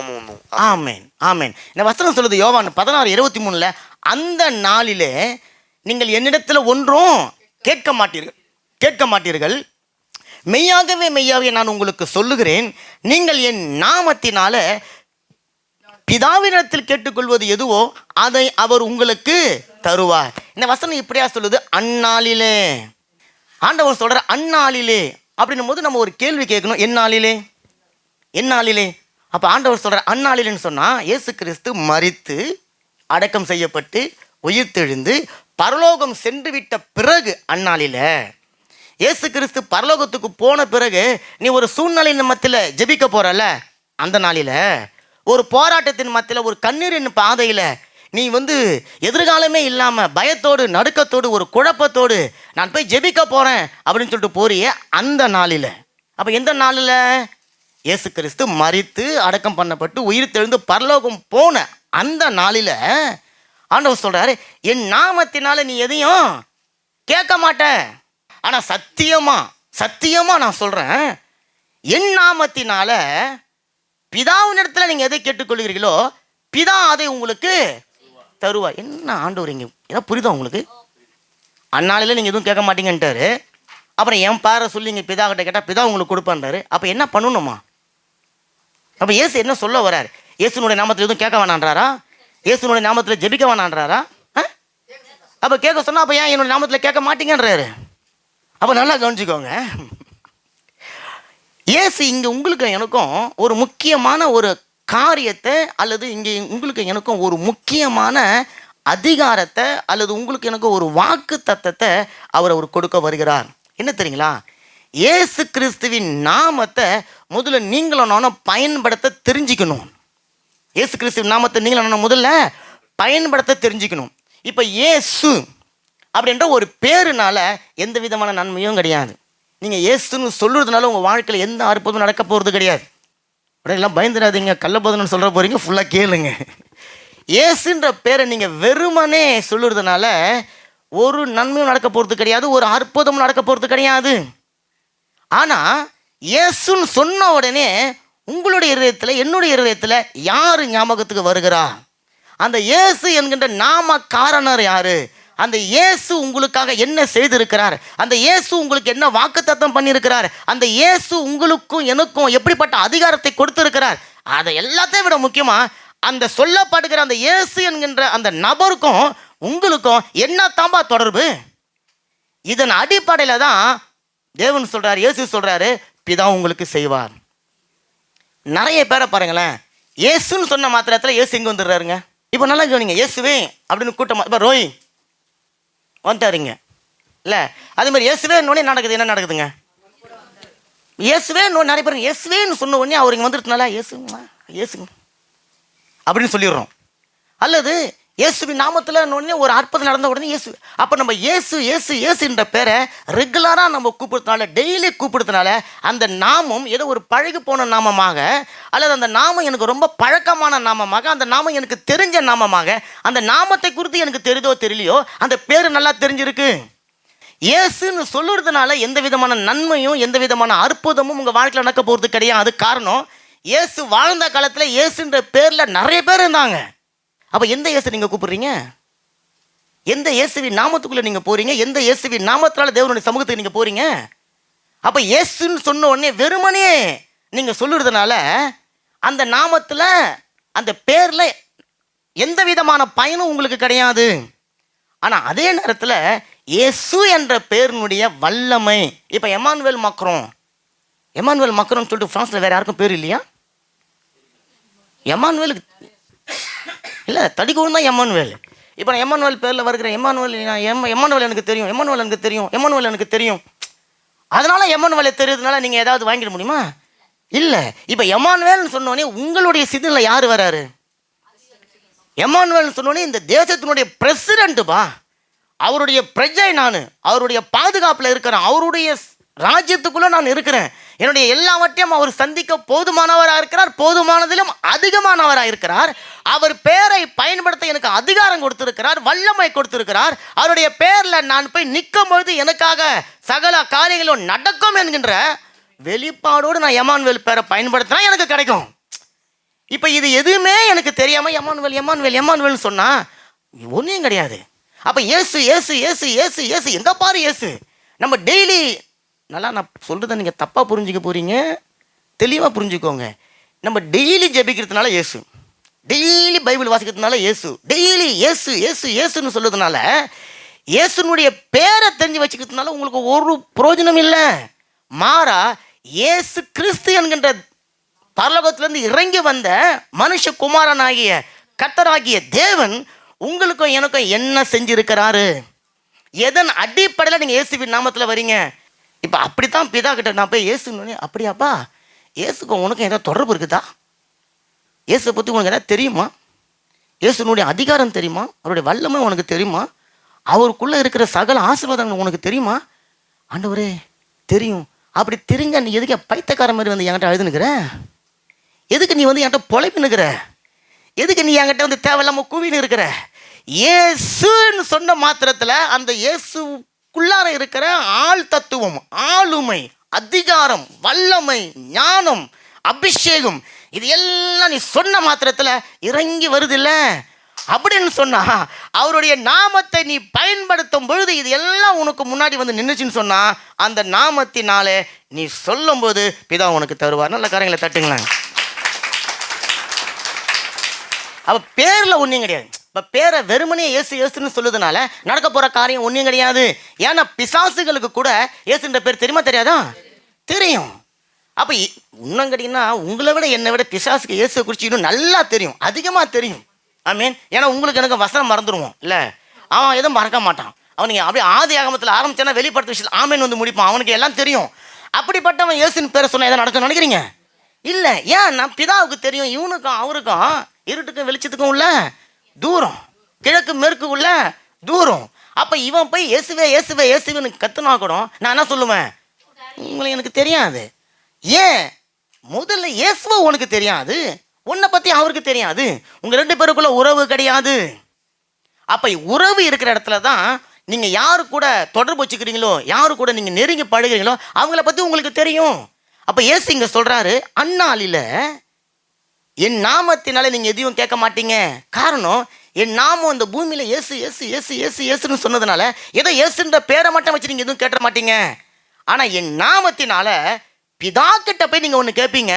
mon nom. ஆமென், ஆமென். இந்த வசனம் சொல்லுது யோவான் 16:23, அந்த நாளிலே நீங்கள் என்னிடத்தில் ஒன்றும் கேட்க மாட்டீர்கள். மெய்யாகவே நான் உங்களுக்கு சொல்லுகிறேன், நீங்கள் என் நாமத்தினால பிதாவினிடத்தில் கேட்டுக்கொள்வது எதுவோ அதை அவர் உங்களுக்கு தருவார். இந்த வசனம் இப்படியா சொல்லுது, அந்நாளிலே. ஆண்டவர் சொல்ற அந்நாளிலே அப்படின்னும் போது நம்ம ஒரு கேள்வி கேட்கணும், எந்நாளிலே. அப்போ ஆண்டவர் சொல்ற அந்நாளிலேன்னு சொன்னால், இயேசு கிறிஸ்து மரித்து அடக்கம் செய்யப்பட்டு உயிர்த்தெழுந்து பரலோகம் சென்று விட்ட பிறகு அந்நாளில. இயேசு கிறிஸ்து பரலோகத்துக்கு போன பிறகு நீ ஒரு சூழ்நிலையின் மத்தியில் ஜெபிக்க போறல, அந்த நாளில ஒரு போராட்டத்தின் மத்தியில், ஒரு கண்ணீரின் பாதையில் நீ எதிர்காலமே இல்லாமல் பயத்தோடு நடுக்கத்தோடு ஒரு குழப்பத்தோடு நான் போய் ஜெபிக்க போகிறேன் அப்படின்னு சொல்லிட்டு போறியே அந்த நாளில். அப்போ எந்த நாளில்? இயேசு கிறிஸ்து மரித்து அடக்கம் பண்ணப்பட்டு உயிர் தெழுந்து பரலோகம் போன அந்த நாளில் ஆண்டவர் சொல்கிறாரு, என் நாமத்தினால நீ எதையும் கேட்க மாட்ட. ஆனால் சத்தியமாக நான் சொல்கிறேன், என் நாமத்தினால பிதாவினிடத்தில் நீங்கள் எதை கேட்டுக்கொள்கிறீர்களோ பிதா அதை உங்களுக்கு தருவார். என்ன ஆண்டவர் இங்கே ஏதாவது புரியுதா உங்களுக்கு? அந்நாளில் நீங்கள் எதுவும் கேட்க மாட்டீங்கன்ட்டாரு. அப்புறம் என் பேரை சொல்லி நீங்கள் பிதா கிட்ட கேட்டால் பிதா உங்களுக்கு கொடுப்பான்றாரு. அப்போ என்ன பண்ணணுமா? அப்போ இயேசு என்ன சொல்ல வர்றார்? இயேசுனுடைய நாமத்தில் எதுவும் கேட்க வேணான்றாரா? இயேசுனுடைய நாமத்தில் ஜெபிக்க வேணான்றாரா? அப்போ கேட்க சொன்னால் அப்போ ஏன் என்னுடைய நாமத்தில் கேட்க மாட்டீங்கன்றாரு? அப்போ நல்லா கவனிச்சுக்கோங்க, இயேசு இங்கே உங்களுக்கு எனக்கும் ஒரு முக்கியமான ஒரு காரியத்தை, அல்லது இங்கே உங்களுக்கு எனக்கும் ஒரு முக்கியமான அதிகாரத்தை, அல்லது உங்களுக்கு எனக்கும் ஒரு வாக்கு தத்தத்தை அவர் கொடுக்க வருகிறார். என்ன தெரியுங்களா? இயேசு கிறிஸ்துவின் நாமத்தை முதல்ல நீங்களும் நானும் பயன்படுத்த தெரிஞ்சுக்கணும். இயேசு கிறிஸ்துவின் நாமத்தை நீங்களும் நானும் முதல்ல பயன்படுத்த தெரிஞ்சுக்கணும். இப்போ இயேசு அப்படின்ற ஒரு பேருனால எந்த விதமான நன்மையும் கிடையாது. நீங்கள் இயேசுன்னு சொல்லுறதுனால உங்கள் வாழ்க்கையில் எந்த அற்புதமும் நடக்க போகிறது கிடையாது. உடனே எல்லாம் பயந்துடாதீங்க, கள்ளபோதனை சொல்கிற போகிறீங்க, ஃபுல்லாக கேளுங்க. இயேசுன்ற பேரை நீங்கள் வெறுமனே சொல்லுறதுனால ஒரு நன்மையும் நடக்க போகிறது கிடையாது, ஒரு அற்புதமும் நடக்க போகிறது கிடையாது. ஆனால் இயேசுன்னு சொன்ன உடனே உங்களுடைய இதயத்தில், என்னுடைய இதயத்தில் யார் ஞாபகத்துக்கு வருகிறா? அந்த இயேசு என்கின்ற நாமக்காரனர் யாரு? அந்த இயேசு உங்களுக்காக என்ன செய்திருக்கிறார்? அந்த இயேசு உங்களுக்கு என்ன வாக்குத்தத்தம் பண்ணியிருக்கிறார்? அந்த இயேசு உங்களுக்கும் எனக்கும் எப்படிப்பட்ட அதிகாரத்தை கொடுத்திருக்கிறார்? அதை எல்லாத்தையும் விட முக்கியமா அந்த சொல்லப்படுகிற அந்த இயேசு என்கின்ற அந்த நபருக்கும் உங்களுக்கும் என்ன தாம்பா தொடர்பு? இதன் அடிப்படையில் தான் தேவன் சொல்றாரு, இயேசு சொல்றாரு, பிதா உங்களுக்கு செய்வார். நிறைய பேரை பாருங்களேன், இயேசுன்னு சொன்ன மாத்திரத்தில் இயேசு இங்கே வந்துடுறாருங்க. இப்போ நல்லா கவனிங்க, இயேசுவே அப்படின்னு கூட்டம், இப்போ ரோய் வந்துட்டாருங்க இல்லை, அதே மாதிரி இயேசுவே இன்னொன்னே நடக்குது. என்ன நடக்குதுங்க? இயேசுவே இன்னொன்று நிறைய பேருங்க இயேசுவேன்னு சொன்ன உடனே அவர் இங்கே வந்துருக்கனால இயேசுங்க அப்படின்னு சொல்லிடுறோம். அல்லது இயேசுவின் நாமத்தில் உடனே ஒரு அற்புதம் நடந்த உடனே இயேசு. அப்போ நம்ம இயேசு இயேசு இயேசுன்ற பேரை ரெகுலராக நம்ம கூப்பிடுறதுனால, டெய்லி கூப்பிடுறதுனால அந்த நாமம் ஏதோ ஒரு பழகி போன நாமமாக, அல்லது அந்த நாமம் எனக்கு ரொம்ப பழக்கமான நாமமாக, அந்த நாமம் எனக்கு தெரிஞ்ச நாமமாக, அந்த நாமத்தை குறித்து எனக்கு தெரியுதோ தெரியலையோ அந்த பேர் நல்லா தெரிஞ்சிருக்கு. இயேசுன்னு சொல்லுறதுனால எந்த விதமான நன்மையும் எந்த விதமான அற்புதமும் உங்கள் வாழ்க்கையில் நடக்க போகிறது கிடையாது. காரணம், இயேசு வாழ்ந்த காலத்தில் இயேசுன்ற பேரில் நிறைய பேர் இருந்தாங்க. அப்போ எந்த இயேசு நீங்கள் கூப்பிடுறீங்க? எந்த இயேசுவின் நாமத்துக்குள்ளே நீங்கள் போகிறீங்க? எந்த இயேசுவின் நாமத்தினால தேவனுடைய சமூகத்துக்கு நீங்கள் போகிறீங்க? அப்போ இயேசுன்னு சொன்ன உடனே வெறுமனே நீங்கள் சொல்லுறதுனால அந்த நாமத்தில், அந்த பேரில் எந்த விதமான பயனும் உங்களுக்கு கிடையாது. ஆனால் அதே நேரத்தில் இயேசு என்ற பேரினுடைய வல்லமை, இப்போ எமானுவேல் மக்ரோன்னு சொல்லிட்டு ஃப்ரான்ஸில் வேறு யாருக்கும் பேர் இல்லையா? எமானுவேலுக்கு இல்லை, தடிக்கோன்னு தான் எமானுவேல். இப்போ நான் எமானுவேல் பேரில் வருகிற எமானுவேல் எனக்கு தெரியும். அதனால் எமானுவேலை தெரியுதுனால நீங்கள் ஏதாவது வாங்கிட முடியுமா? இல்லை. இப்போ எமானுவேல்னு சொன்னோடனே உங்களுடைய சிந்தனையில் யார் வராரு? எமானுவேல்னு சொன்னோடனே இந்த தேசத்தினுடைய பிரசிடென்ட்டுப்பா, அவருடைய பிரஜை நான், அவருடைய பாதுகாப்பில் இருக்கிறேன், அவருடைய ராஜ்யத்துக்குள்ளே நான் இருக்கிறேன், என்னுடைய எல்லாவற்றையும் அவர் சந்திக்க போதுமானவராக இருக்கிறார், போதுமானதிலும் அதிகமானவராக இருக்கிறார். அவர் பேரை பயன்படுத்த எனக்கு அதிகாரம் கொடுத்திருக்கிறார், வல்லமை கொடுத்திருக்கிறார். அவருடைய பேரில் நான் போய் நிற்கும் பொழுது எனக்காக சகல காரியங்களும் நடக்கும் என்கின்ற வெளிப்பாடோடு நான் எமானுவேல் பேரை பயன்படுத்தினா எனக்கு கிடைக்கும். இப்போ இது எதுவுமே எனக்கு தெரியாமல் எமானுவேல் சொன்னால் ஒன்றும் கிடையாது. அப்போ இயேசு இயேசு இயேசு இயேசு இயேசு எங்கே பாரு இயேசு. நம்ம டெய்லி, நல்லா நான் சொல்கிறத நீங்கள் தப்பாக புரிஞ்சிக்க போகிறீங்க, தெளிவாக புரிஞ்சுக்கோங்க. நம்ம டெய்லி ஜெபிக்கிறதுனால இயேசு, டெய்லி பைபிள் வாசிக்கிறதுனால இயேசு, டெய்லி இயேசு இயேசு இயேசுன்னு சொல்லுறதுனால, இயேசுனுடைய பேரை தெரிஞ்சு வச்சுக்கிறதுனால உங்களுக்கு ஒரு பிரயோஜனம் இல்லை. மாறா இயேசு கிறிஸ்து என்கின்ற பரலோகத்திலிருந்து இறங்கி வந்த மனுஷகுமாரனாகிய கர்த்தராகிய தேவன் உங்களுக்கும் எனக்கும் என்ன செஞ்சிருக்கிறாரு, எதன் அடிப்படையில் நீங்கள் இயேசுவின் நாமத்தில் வரீங்க. இப்போ அப்படித்தான் பிதா கிட்ட நான் போய் இயேசுன்னு, அப்படியாப்பா இயேசுக்கும் உனக்கும் ஏதாவது தொடர்பு இருக்குதா? இயேசுவை பற்றி உனக்கு எதாவது தெரியுமா? இயேசுனுடைய அதிகாரம் தெரியுமா? அவருடைய வல்லமை உனக்கு தெரியுமா? அவருக்குள்ளே இருக்கிற சகல ஆசீர்வாதங்கள் உனக்கு தெரியுமா? ஆண்டவரே தெரியும். அப்படி தெரிஞ்ச நீ எதுக்கு பைத்தியக்கார மாதிரி வந்து என்கிட்ட அழுதுனுக்கிற? எதுக்கு நீ வந்து என்கிட்ட பொழைப்புனுக்கிற? எதுக்கு நீ என்கிட்ட வந்து தேவையில்லாமல் கூவின்னு இருக்கிற? இயேசுன்னு சொன்ன மாத்திரத்தில் அந்த இயேசுக்குள்ளார இருக்கிற ஆள் தத்துவம், ஆளுமை, அதிகாரம், வல்லமை, ஞானம், அபிஷேகம், இது எல்லாம் நீ சொன்ன மாத்திரத்தில் இறங்கி வருதில்ல. அப்படின்னு சொன்னா அவருடைய நாமத்தை நீ பயன்படுத்தும் பொழுது இது எல்லாம் உனக்கு முன்னாடி வந்து நின்றுச்சுன்னு சொன்னா அந்த நாமத்தினாலே நீ சொல்லும் போது பிதா உனக்கு தருவார். நல்ல காரியங்களை தட்டுங்களேன். அப்போ பேரில் ஒன்றும் கிடையாது. இப்போ பேரை வெறுமனே இயேசு இயேசுன்னு சொல்லுறதுனால நடக்க போகிற காரியம் ஒன்றும் கிடையாது. ஏன்னா பிசாசுகளுக்கு கூட இயேசுன்ற பேர் தெரியுமா தெரியாதா? தெரியும். அப்போ இன்னும் கேட்டிங்கன்னா உங்களை விட என்னை விட பிசாசுக்கு இயேசுவை குறித்து இன்னும் நல்லா தெரியும், அதிகமாக தெரியும். ஆமீன். ஏன்னா உங்களுக்கு எனக்கு வசனம் மறந்துடுவோம் இல்லை, அவன் எதுவும் மறக்க மாட்டான். அவனுக்கு அப்படியே ஆதி ஆகமத்தில் ஆரம்பிச்சானா வெளிப்படுத்த விஷயம் ஆமீன் வந்து முடிப்பான், அவனுக்கு எல்லாம் தெரியும். அப்படிப்பட்டவன் இயேசுன்னு பேரை சொன்னால் எதாவது நடக்கும் நினைக்கிறீங்க? இல்லை. ஏன் நான் பிதாவுக்கு தெரியும், இவனுக்கும் அவருக்கும் இருட்டுக்கும் வெளிச்சத்துக்கும் உள்ள தூரம். கிழக்கு மேற்குக்குள்ள தூரம். அப்போ இவன் போய் இயேசுவே இயேசுவே இயேசுவேன்னு கத்துனா கூட நான் என்ன சொல்லுவேன், உங்களுக்கு எனக்கு தெரியாது. ஏன்? முதல்ல இயேசுவை உனக்கு தெரியாது, உன்னை பற்றி அவருக்கு தெரியாது, உங்கள் 2 பேருக்குள்ள உறவு கிடையாது. அப்போ உறவு இருக்கிற இடத்துல தான் நீங்கள் யாரு கூட தொடர்பு வச்சுக்கிறீங்களோ, யாரு கூட நீங்கள் நெருங்கி பழகிறீங்களோ அவங்கள பற்றி உங்களுக்கு தெரியும். அப்போ இயேசு இங்கே சொல்கிறாரு, அந்நாளில் என் நாமத்தினால நீங்கள் எதையும் கேட்க மாட்டீங்க. காரணம், என் நாமம் இந்த பூமியில் இயேசு இயேசு இயேசு இயேசு இயேசுன்னு சொன்னதுனால ஏதோ இயேசுன்ற பேரை மட்டும் வச்சு நீங்கள் எதுவும் கேட்ட மாட்டீங்க. ஆனால் என் நாமத்தினால பிதா கிட்ட போய் நீங்கள் ஒன்று கேட்பீங்க,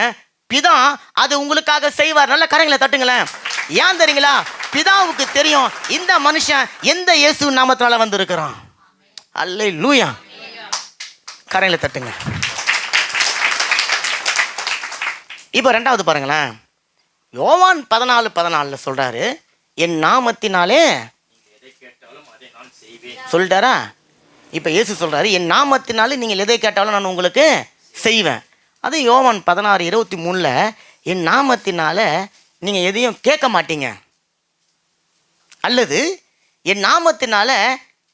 பிதா அது உங்களுக்காக செய்வார். நல்ல கரங்களை தட்டுங்களேன். ஏன் தெரியுங்களா? பிதாவுக்கு தெரியும் இந்த மனுஷன் எந்த இயேசு நாமத்தினால வந்திருக்கிறான். அல்லேலூயா. கரங்களை தட்டுங்க. இப்போ 2வது பாருங்களேன், யோவான் 14:14 சொல்றாரு, என் நாமத்தினாலே சொல்லிட்டாரா? இப்போ இயேசு சொல்றாரு, என் நாமத்தினாலே நீங்கள் எதை கேட்டாலும் நான் உங்களுக்கு செய்வேன். அது யோவான் 16:23 என் நாமத்தினால நீங்கள் எதையும் கேட்க மாட்டீங்க, அல்லது என் நாமத்தினால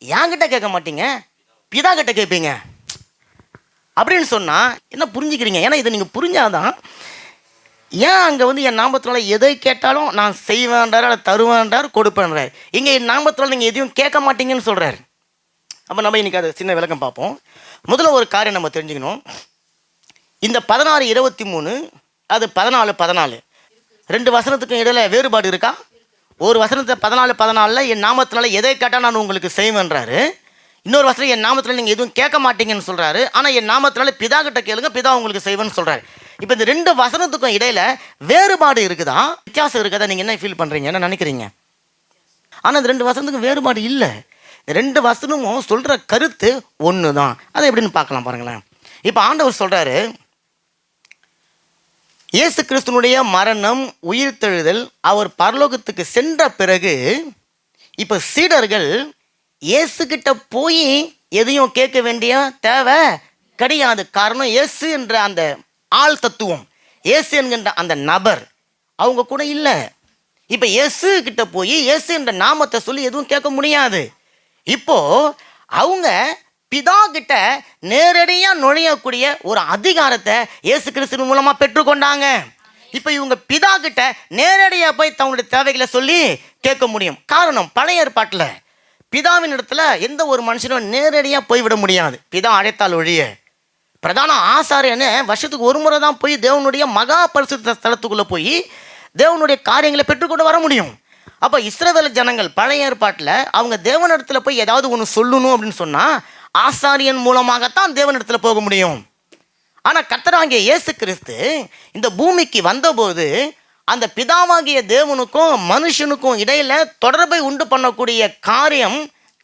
என்கிட்ட கேட்க மாட்டீங்க, பிதா கிட்ட கேட்பீங்க அப்படின்னு சொன்னால் என்ன புரிஞ்சுக்கிறீங்க? ஏன்னா இதை நீங்கள் புரிஞ்சாதான் ஏன் அங்கே என் நாமத்தினால எதை கேட்டாலும் நான் செய்வேன்றார், அதை தருவேன்றார், கொடுப்பேன்றார். இங்கே என் நாமத்தினால நீங்கள் எதையும் கேட்க மாட்டீங்கன்னு சொல்கிறார். அப்போ நம்ம இன்றைக்கி அதை சின்ன விளக்கம் பார்ப்போம். முதல்ல ஒரு காரியம் நம்ம தெரிஞ்சுக்கணும். இந்த 16:23 அது 14:14 2 வசனத்துக்கும் இடையில வேறுபாடு இருக்கா? ஒரு வசனத்தை 14:14 என் நாமத்தினால எதை கேட்டால் நான் உங்களுக்கு செய்வேன்றாரு. இன்னொரு வசனம் என் நாமத்தில் நீங்கள் எதுவும் கேட்க மாட்டீங்கன்னு சொல்கிறாரு. ஆனால் என் நாமத்தினால பிதா கிட்ட கேளுங்க, பிதா உங்களுக்கு செய்வேன்னு சொல்கிறாரு. இப்போ இந்த 2 வசனத்துக்கும் இடையில வேறுபாடு இருக்குதா, வித்தியாசம் இருக்குதா? நீங்கள் என்ன ஃபீல் பண்ணுறீங்க, என்ன நினைக்கிறீங்க? ஆனால் இந்த 2 வசனத்துக்கும் வேறுபாடு இல்லை. 2 வசனமும் சொல்கிற கருத்து ஒன்று தான். அதை எப்படின்னு பார்க்கலாம் பாருங்களேன். இப்போ ஆண்டவர் சொல்கிறாரு, இயேசு கிறிஸ்துனுடைய மரணம், உயிர்த்தெழுதல், அவர் பரலோகத்துக்கு சென்ற பிறகு இப்போ சீடர்கள் இயேசுக்கிட்ட போய் எதையும் கேட்க வேண்டிய தேவை கிடையாது. காரணம், இயேசு என்ற அந்த ஆள் தத்துவம், இயேசு என்கின்ற அந்த நபர் அவங்க கூட இல்லை. இப்போ இயேசு கிட்ட போய் இயேசு என்ற நாமத்தை சொல்லி எதுவும் கேட்க முடியாது. இப்போ அவங்க பிதா கிட்ட நேரடியாக நுழையக்கூடிய ஒரு அதிகாரத்தை இயேசு கிறிஸ்து மூலமாக பெற்றுக்கொண்டாங்க. இப்போ இவங்க பிதா கிட்ட நேரடியாக போய் தங்களுடைய தேவைகளை சொல்லி கேட்க முடியும். காரணம், பழைய ஏற்பாட்டில் பிதாவின் இடத்துல எந்த ஒரு மனுஷனும் நேரடியாக போய்விட முடியாது. பிதா அழைத்தால் ஒழிய பிரதான ஆசாரியன்னு வருஷத்துக்கு ஒரு முறை தான் போய் தேவனுடைய மகா பரிசுத்த ஸ்தலத்துக்குள்ளே போய் தேவனுடைய காரியங்களை பெற்றுக்கொண்டு வர முடியும். அப்போ இஸ்ரவேல் ஜனங்கள் பழைய ஏற்பாட்டில் அவங்க தேவனிடத்தில் போய் ஏதாவது ஒன்று சொல்லணும் அப்படின்னு சொன்னால் ஆசாரியன் மூலமாகத்தான் தேவனிடத்தில் போக முடியும். ஆனால் கர்த்தராகிய இயேசு கிறிஸ்து இந்த பூமிக்கு வந்தபோது அந்த பிதாவாகிய தேவனுக்கும் மனுஷனுக்கும் இடையில தொடர்பை உண்டு பண்ணக்கூடிய காரியம்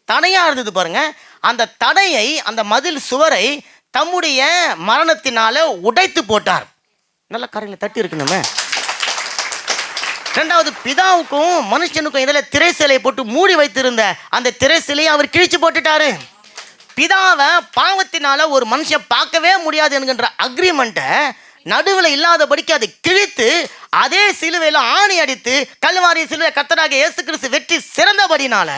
தடையாக இருந்தது பாருங்க. அந்த தடையை, அந்த மதில் சுவரை தம்முடைய மரணத்தினால உடைத்து போட்டார். நல்ல காரியங்களை தட்டி இருக்கணுமே. 2வது, பிதாவுக்கும் மனுஷனுக்கும் இதில் திரை சிலையை போட்டு மூடி வைத்திருந்த அந்த திரை சிலையை அவர் கிழிச்சு போட்டுட்டாரு. பிதாவை பாவத்தினால ஒரு மனுஷன் பார்க்கவே முடியாது என்கின்ற அக்ரிமெண்ட்டை நடுவில் இல்லாதபடிக்கு அதை கிழித்து அதே சிலுவையில் ஆணி அடித்து கல்வாரி சிலுவை கர்த்தராகிய இயேசு கிறிஸ்து வெற்றி சிறந்தபடினால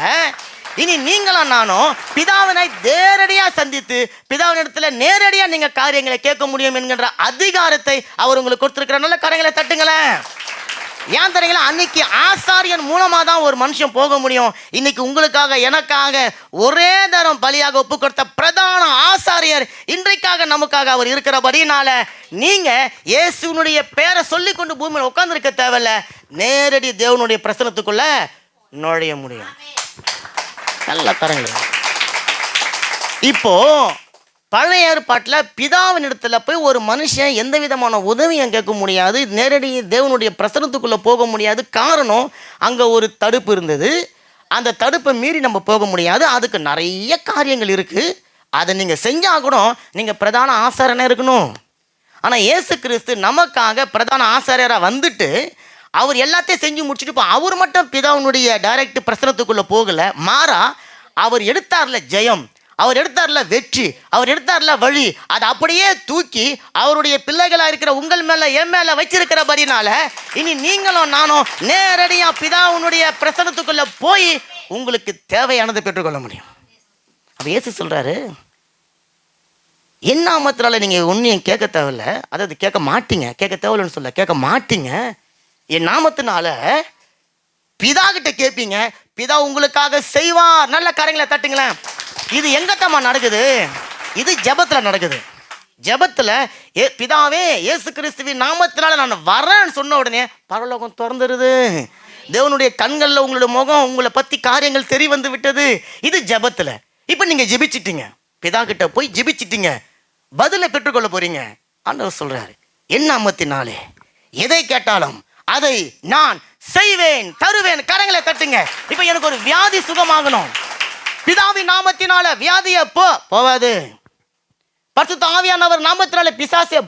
இனி நீங்களும் நானும் பிதாவினை நேரடியாக சந்தித்து பிதாவின் இடத்துல நேரடியாக நீங்கள் காரியங்களை கேட்க முடியும் என்கின்ற அதிகாரத்தை அவர் உங்களுக்கு கொடுத்துருக்கிற. நல்ல காரியங்களை தட்டுங்களேன். ஏன் தெரியுங்களா? அன்னைக்கு ஆசாரியன் மூலமாக தான் ஒரு மனுஷன் போக முடியும். இன்னைக்கு உங்களுக்காக எனக்காக ஒரே தரம் பலியாக ஒப்பு கொடுத்த பிரதான ஆசாரியர் இன்றைக்காக நமக்காக அவர் இருக்கிறபடினால நீங்கள் இயேசுனுடைய பேரை சொல்லி கொண்டு பூமியில் உட்கார்ந்துருக்க தேவையில்ல, நேரடி தேவனுடைய பிரசனத்துக்குள்ள நுழைய முடியும். நல்லா தரங்க. இப்போ பழைய ஏற்பாட்டில் பிதாவின் இடத்துல போய் ஒரு மனுஷன் எந்த விதமான உதவியும் கேட்க முடியாது, நேரடி தேவனுடைய பிரசனத்துக்குள்ளே போக முடியாது. காரணம், அங்கே ஒரு தடுப்பு இருந்தது. அந்த தடுப்பை மீறி நம்ம போக முடியாது. அதுக்கு நிறைய காரியங்கள் இருக்குது. அதை நீங்கள் செஞ்சால் கூட நீங்கள் பிரதான ஆசாரியனாக இருக்கணும். ஆனால் இயேசு கிறிஸ்து நமக்காக பிரதான ஆசாரியராக வந்துட்டு அவர் எல்லாத்தையும் செஞ்சு முடிச்சுட்டு இப்போ அவர் மட்டும் பிதாவினுடைய டைரக்ட் பிரசனத்துக்குள்ளே போகலை. மாறா அவர் எடுத்தார்ல ஜெயம், அவர் எடுத்தார்ல வெற்றி, அவர் எடுத்தார்ல வழி, அதை அப்படியே தூக்கி அவருடைய பிள்ளைகளா இருக்கிற உங்கள் மேல என் மேல வச்சிருக்கிறபடினால இனி நீங்களும் நானும் நேரடியா பிதாவுனுடைய பிரசனத்துக்குள்ள போய் உங்களுக்கு தேவையானதை பெற்றுக்கொள்ள முடியும். அப்ப இயேசு சொல்றாரு, என் நாமத்தினால நீங்க ஒன்றையும் கேட்க தேவையில்ல, அதாவது கேட்க மாட்டீங்க, கேட்க தேவையில்லைன்னு சொல்ல, கேட்க மாட்டீங்க. என் நாமத்தினால பிதா கிட்ட கேட்பீங்க, பிதா உங்களுக்காக செய்வார். நல்ல காரியங்களை தட்டுங்களேன். இது எங்கத்தம்மா நடக்குது? இது ஜெபத்தில் நடக்குது. ஜெபத்தில் பிதாவே இயேசு கிறிஸ்துவின் நாமத்தினால நான் வரேன்னு சொன்ன உடனே பரலோகம் திறந்துருது. தேவனுடைய கண்களில் உங்களுடைய முகம், உங்களை பற்றி காரியங்கள் தெரிய வந்து விட்டது. இது ஜெபத்தில். இப்போ நீங்கள் ஜெபிச்சிட்டீங்க, பிதா கிட்ட போய் ஜெபிச்சிட்டீங்க, பதிலை பெற்றுக்கொள்ள போறீங்க. ஆண்டவர் சொல்றாரு, என் நாமத்தினாலே எதை கேட்டாலும் அதை நான் செய்வேன், தருவேன். கரங்களை தட்டுங்க. இப்போ எனக்கு ஒரு வியாதி சுகமாகணும், பிதாவின் நாமத்தினால வியாதியை போவாது. பரிசுத்த ஆவியானவர் நாமத்தினால பிசாசே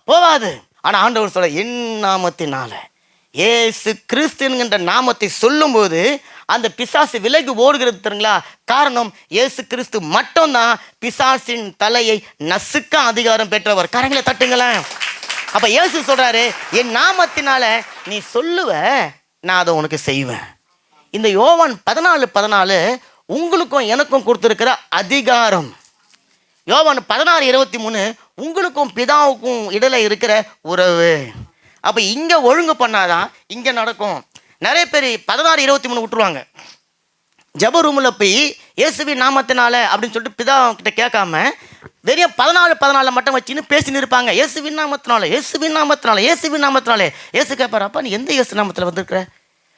போவாது. ஆனா ஆண்டவர் சொல்ற, என் நாமத்தினால இயேசு கிறிஸ்துங்கிற நாமத்தை சொல்லும்போது அந்த பிசாசு விலகி ஓடுகிறது தெரியுங்களா? காரணம், இயேசு கிறிஸ்து மட்டும்தான் பிசாசின் தலையை நசுக்க அதிகாரம் பெற்றவர். கரங்களை தட்டுங்களேன். அப்ப இயேசு சொல்றாரு, என் நாமத்தினால நீ சொல்லுவ, நான் அதை உனக்கு செய்வேன். இந்த யோவான் 14:14 உங்களுக்கும் எனக்கும் கொடுத்திருக்கிற அதிகாரம். யோவான் 16:23 உங்களுக்கும் பிதாவுக்கும் இடையில இருக்கிற உறவு. அப்ப இங்க ஒழுங்கு பண்ணாதான் இங்க நடக்கும். நிறைய பேர் 16:23 விட்டுருவாங்க. ஜப ரூமில் போய் இயேசுவின் நாமத்தினால அப்படின்னு சொல்லிட்டு பிதா கிட்ட கேட்காம வெறும் 14:14 மட்டும் வச்சுன்னு பேசின்னு இருப்பாங்க. இயேசுவின் நாமத்தினால, இயேசுவின் நாமத்தினால, இயேசுவின் நாமத்தினாலே. இயேசு கேட்பாரு, அப்பா நீ எந்த இயேசு நாமத்தில் வந்திருக்கிற?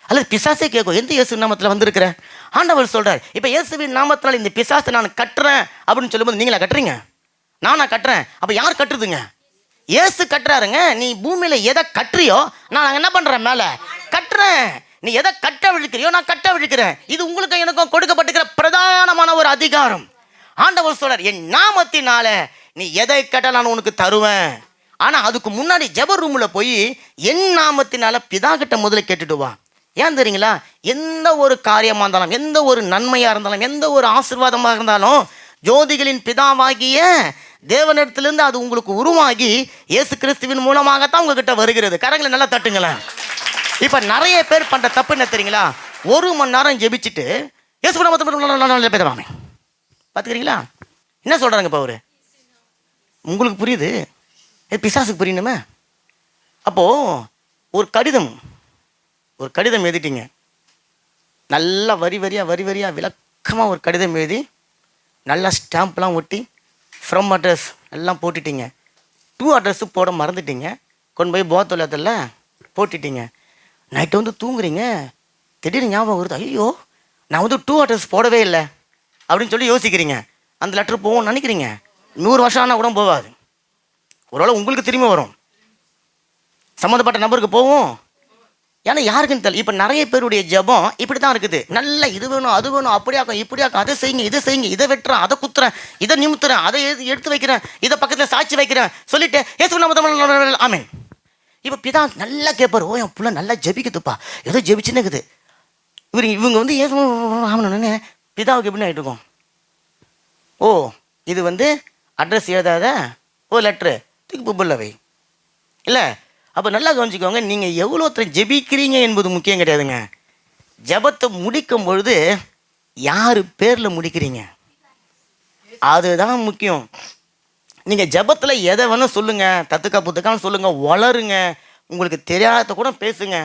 அல்லது பிசாசே கேட்கும், எந்த இயேசு நாமத்தில் வந்திருக்கிற? ஆண்டவர் சொல்றாரு, இப்போ இயேசுவின் நாமத்தினால இந்த பிசாசை நான் கட்டுறேன் அப்படின்னு சொல்லும்போது நீங்களா கட்டுறீங்க? நானா கட்டுறேன்? அப்போ யார் கட்டுறதுங்க? இயேசு கட்டுறாருங்க. நீ பூமியில எதை கட்டுறியோ நான் என்ன பண்றேன்? மேல கட்டுறேன். நீ எதை கட்ட விழுக்கிறியோ நான் கட்ட விழுக்கிறேன். இது உங்களுக்கு எனக்கும் கொடுக்கப்பட்டிருக்கிற பிரதானமான ஒரு அதிகாரம். ஆண்டவர் சொல்றார், என் நாமத்தினால நீ எதை கேட்டால் நான் உனக்கு தருவேன். ஆனா அதுக்கு முன்னாடி ஜெப ரூம்ல போய் என் நாமத்தினால பிதா கிட்ட முதல்ல கேட்டுட்டு வா. ஏன் தெரியுங்களா? எந்த ஒரு காரியமா இருந்தாலும், எந்த ஒரு நன்மையா இருந்தாலும், எந்த ஒரு ஆசீர்வாதமாக இருந்தாலும் ஜோதிகளின் பிதாவாகிய தேவனிடத்திலிருந்து அது உங்களுக்கு உருவாகி இயேசு கிறிஸ்துவின் மூலமாகத்தான் உங்ககிட்ட வருகிறது. கரங்களை நல்லா தட்டுங்களேன். இப்ப நிறைய பேர் பண்ற தப்பு என்ன தெரியுங்களா? 1 மணி நேரம் ஜெபிச்சுட்டு இயேசு பேசுவாங்க. பாத்துக்கிறீங்களா என்ன சொல்றாங்க? இப்ப அவரு உங்களுக்கு புரியுது, பிசாசுக்கு புரியணுமே. அப்போ ஒரு கடிதம் எழுதிட்டீங்க, நல்லா வரி வரியா விளக்கமா ஒரு கடிதம் எழுதி நல்லா ஸ்டாம்ப்லாம் ஒட்டி ஃப்ரம் அட்ரஸ் எல்லாம் போட்டுட்டீங்க. டூ அட்ரஸ் போட மறந்துட்டீங்க, கொண்டு போய் போத்தலத்தில் போட்டுட்டீங்க. நைட்டு வந்து தூங்குறீங்க, திடீர்னு ஞாபகம் வருது, ஐயோ நான் வந்து டூ அட்ரஸ் போடவே இல்லை அப்படின்னு சொல்லி யோசிக்கிறீங்க. அந்த லெட்டர் போகும்னு நினைக்கிறீங்க. 100 வருஷம் ஆனால் கூட போகாது. ஒருவேளை உங்களுக்கு திரும்பி வரும், சம்மந்தப்பட்ட நபருக்கு போகும். ஏன்னா யாருக்குன்னு தெரியல. இப்போ நிறைய பேருடைய ஜபம் இப்படி தான் இருக்குது. நல்ல இது வேணும், அது வேணும், அப்படியாக்கும், இப்படியாக்கும், அதை செய்யுங்க, இதை செய்யுங்க, இதை வெட்டுறேன், அதை குத்துறேன், இதை நிமித்துறேன், அதை எடுத்து வைக்கிறேன், இதை பக்கத்தில் சாட்சி வைக்கிறேன் சொல்லிட்டு ஆமீன். இப்போ பிதா நல்லா கேட்பாரு, ஓ என் புள்ள நல்லா ஜபிக்குதுப்பா, ஏதோ ஜபிச்சுன்னு இருக்குது. இவங்க வந்து ஏதோ ஆகணுன்னு பிதாவுக்கு எப்படின்னு ஆகிட்டு இருக்கும். ஓ இது வந்து அட்ரஸ் எழுதாத ஓ லெட்ரு தூக்கி புப்பில் வை இல்லை. அப்போ நல்லா கவனிச்சுக்கோங்க, நீங்கள் எவ்வளோ ஜெபிக்கிறீங்க என்பது முக்கியம் கிடையாதுங்க. ஜபத்தை முடிக்கும் பொழுது யார் பேரில் முடிக்கிறீங்க அதுதான் முக்கியம். நீங்கள் ஜபத்தில் எதை வேணும் சொல்லுங்கள், தத்துக்கா புத்துக்கான்னு சொல்லுங்கள், வளருங்க, உங்களுக்கு தெரியாத கூட பேசுங்க,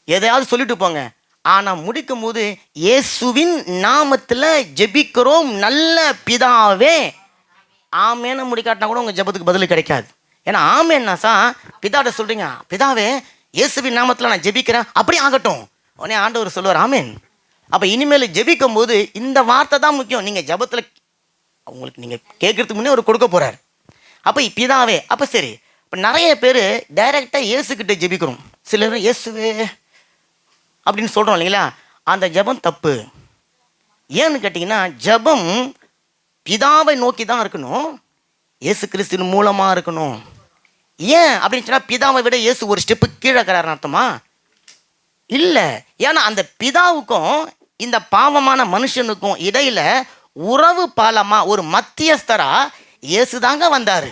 எதையாவது சொல்லிட்டு போங்க. ஆனால் முடிக்கும் போது இயேசுவின் நாமத்தில் ஜெபிக்கிறோம் நல்ல பிதாவே ஆமேன்னு முடிக்காட்டினா கூட உங்கள் ஜபத்துக்கு பதில் கிடைக்காது. ஏன்னா ஆமேன்னாசா பிதாட்ட சொல்கிறீங்க, பிதாவே இயேசுவின் நாமத்தில் நான் ஜெபிக்கிறேன், அப்படி ஆகட்டும். உடனே ஆண்டவர் சொல்லுவார் ஆமேன். அப்போ இனிமேல் ஜெபிக்கும் போது இந்த வார்த்தை தான் முக்கியம். நீங்கள் ஜபத்தில் உங்களுக்கு நீங்கள் கேட்கறதுக்கு முன்னே அவர் கொடுக்க போகிறார். அப்போ பிதாவே. அப்போ சரி, இப்போ நிறைய பேர் டைரெக்டாக இயேசுக்கிட்ட ஜெபிக்கிறோம், சிலர் இயேசுவே அப்படின்னு சொல்கிறோம் இல்லைங்களா? அந்த ஜபம் தப்பு. ஏன்னு கேட்டிங்கன்னா ஜபம் பிதாவை நோக்கி தான் இருக்கணும், இயேசு கிறிஸ்துவின் மூலமாக இருக்கணும். ஏன் அப்படின்னு சொன்னால் பிதாவை விட இயேசு ஒரு ஸ்டெப்பு கீழே இருக்கிறாருன்னு அர்த்தமா? இல்லை. ஏன்னா அந்த பிதாவுக்கும் இந்த பாவமான மனுஷனுக்கும் இடையில உறவு பாலமா ஒரு மத்தியஸ்தரா இயேசு தாங்க வந்தார்.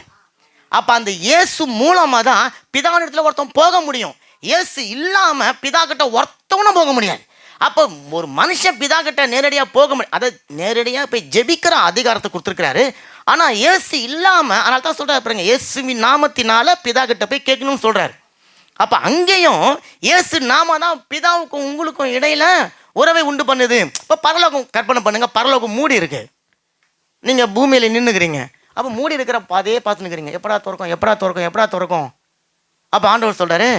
அப்போ அந்த இயேசு மூலமாக தான் பிதாவிடத்தில் ஒருத்தன் போக முடியும். இயேசு இல்லாமல் பிதா கிட்ட ஒருத்தவனும் போக முடியாது. அப்போ ஒரு மனுஷன் பிதா கிட்ட நேரடியாக போக முடியும். அதை நேரடியாக போய் ஜெபிக்கிற அதிகாரத்தை கொடுத்துருக்கிறாரு. ஆனால் இயேசு இல்லாமல், அதனால தான் சொல்கிறாரு பாருங்க, இயேசுவின் நாமத்தினால பிதா கிட்ட போய் கேட்கணும்னு சொல்கிறாரு. அப்போ அங்கேயும் இயேசு நாம தான் பிதாவுக்கும் உங்களுக்கும் இடையில உறவை உண்டு பண்ணுது. இப்போ பரலோகம் கற்பனை பண்ணுங்க, பரலோகம் மூடி இருக்கு, நீங்கள் பூமியில் நின்றுக்கிறீங்க. அப்போ மூடி இருக்கிற பாதையே பார்த்து நிற்கிறீங்க, எப்படா திறக்கும் எப்படா திறக்கும் எப்படா திறக்கும். அப்போ ஆண்டவர் சொல்கிறாரு,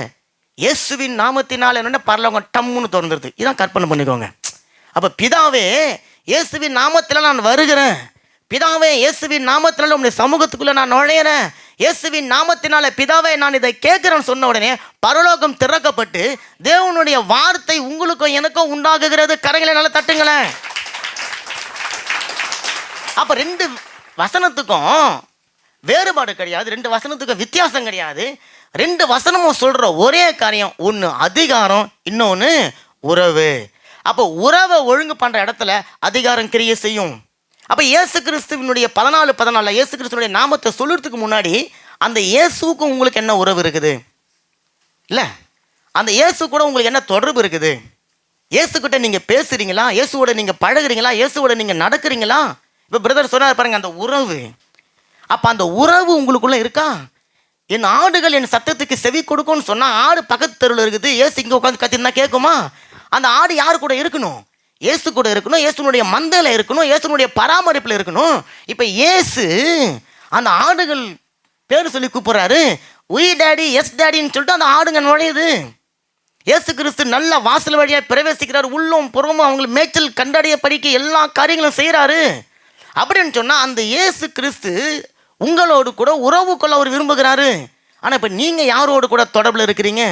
இயேசுவின் நாமத்தினால் என்னென்ன பரலோகம் டம்முன்னு திறந்துருது. இதான் கற்பனை பண்ணிக்கோங்க. அப்போ பிதாவே இயேசுவின் நாமத்தில் நான் வருகிறேன், பிதாவே இயேசுவின் நாமத்தினால உங்களுடைய சமூகத்துக்குள்ளே நான் நுழையிறேன், இயேசுவின் நாமத்தினால பிதாவே நான் இதை கேட்குறேன்னு சொன்ன உடனே பரலோகம் திறக்கப்பட்டு தேவனுடைய வார்த்தை உங்களுக்கும் எனக்கும் உண்டாகுகிறது. கரங்களை நல்லா தட்டுங்களேன். அப்போ 2 வசனத்துக்கும் வேறுபாடு கிடையாது, 2 வசனத்துக்கும் வித்தியாசம் கிடையாது. 2 வசனமும் சொல்கிற ஒரே காரியம், ஒன்று அதிகாரம், இன்னொன்று உறவு. அப்போ உறவை ஒழுங்கு பண்ணுற இடத்துல அதிகாரம் கிரியை செய்யும். அப்போ இயேசு கிறிஸ்துவினுடைய 14:14 இயேசு கிறிஸ்துவனுடைய நாமத்தை சொல்லுறதுக்கு முன்னாடி அந்த இயேசுக்கும் உங்களுக்கு என்ன உறவு இருக்குது? இல்லை, அந்த இயேசு கூட உங்களுக்கு என்ன தொடர்பு இருக்குது? இயேசுக்கிட்ட நீங்கள் பேசுகிறீங்களா? இயேசுவோட நீங்கள் பழகுறீங்களா? இயேசுவோட நீங்கள் நடக்கிறீங்களா? இப்போ பிரதர் சொன்னார் பாருங்க, அந்த உறவு. அப்போ அந்த உறவு உங்களுக்குள்ளே இருக்கா? என் ஆடுகள் என் சத்தத்துக்கு செவி கொடுக்கும்னு சொன்னால், ஆடு பக்கத்து தெருவில் இருக்குது, இயேசு இங்கே உட்காந்து கத்தினா கேட்குமா? அந்த ஆடு யார் கூட இருக்கணும்? இயேசு கூட இருக்கணும், இயேசுனுடைய மந்தையில் இருக்கணும், இயேசுனுடைய பராமரிப்பில் இருக்கணும். இப்போ இயேசு அந்த ஆடுகள் பேர் சொல்லி கூப்பிட்றாரு, உய் டேடி எஸ் டேடின்னு சொல்லிட்டு அந்த ஆடுங்க நுழையுது. இயேசு கிறிஸ்து நல்ல வாசல் வழியாக பிரவேசிக்கிறார், உள்ளும் புறமும் அவங்களுக்கு மேய்ச்சல் கண்டடைய படிக்க எல்லா காரியங்களும் செய்கிறாரு. அப்படின்னு சொன்னால் அந்த இயேசு கிறிஸ்து உங்களோடு கூட உறவு கொள்ள அவர் விரும்புகிறாரு. ஆனால் இப்போ நீங்கள் யாரோடு கூட தொடர்பில் இருக்கிறீங்க?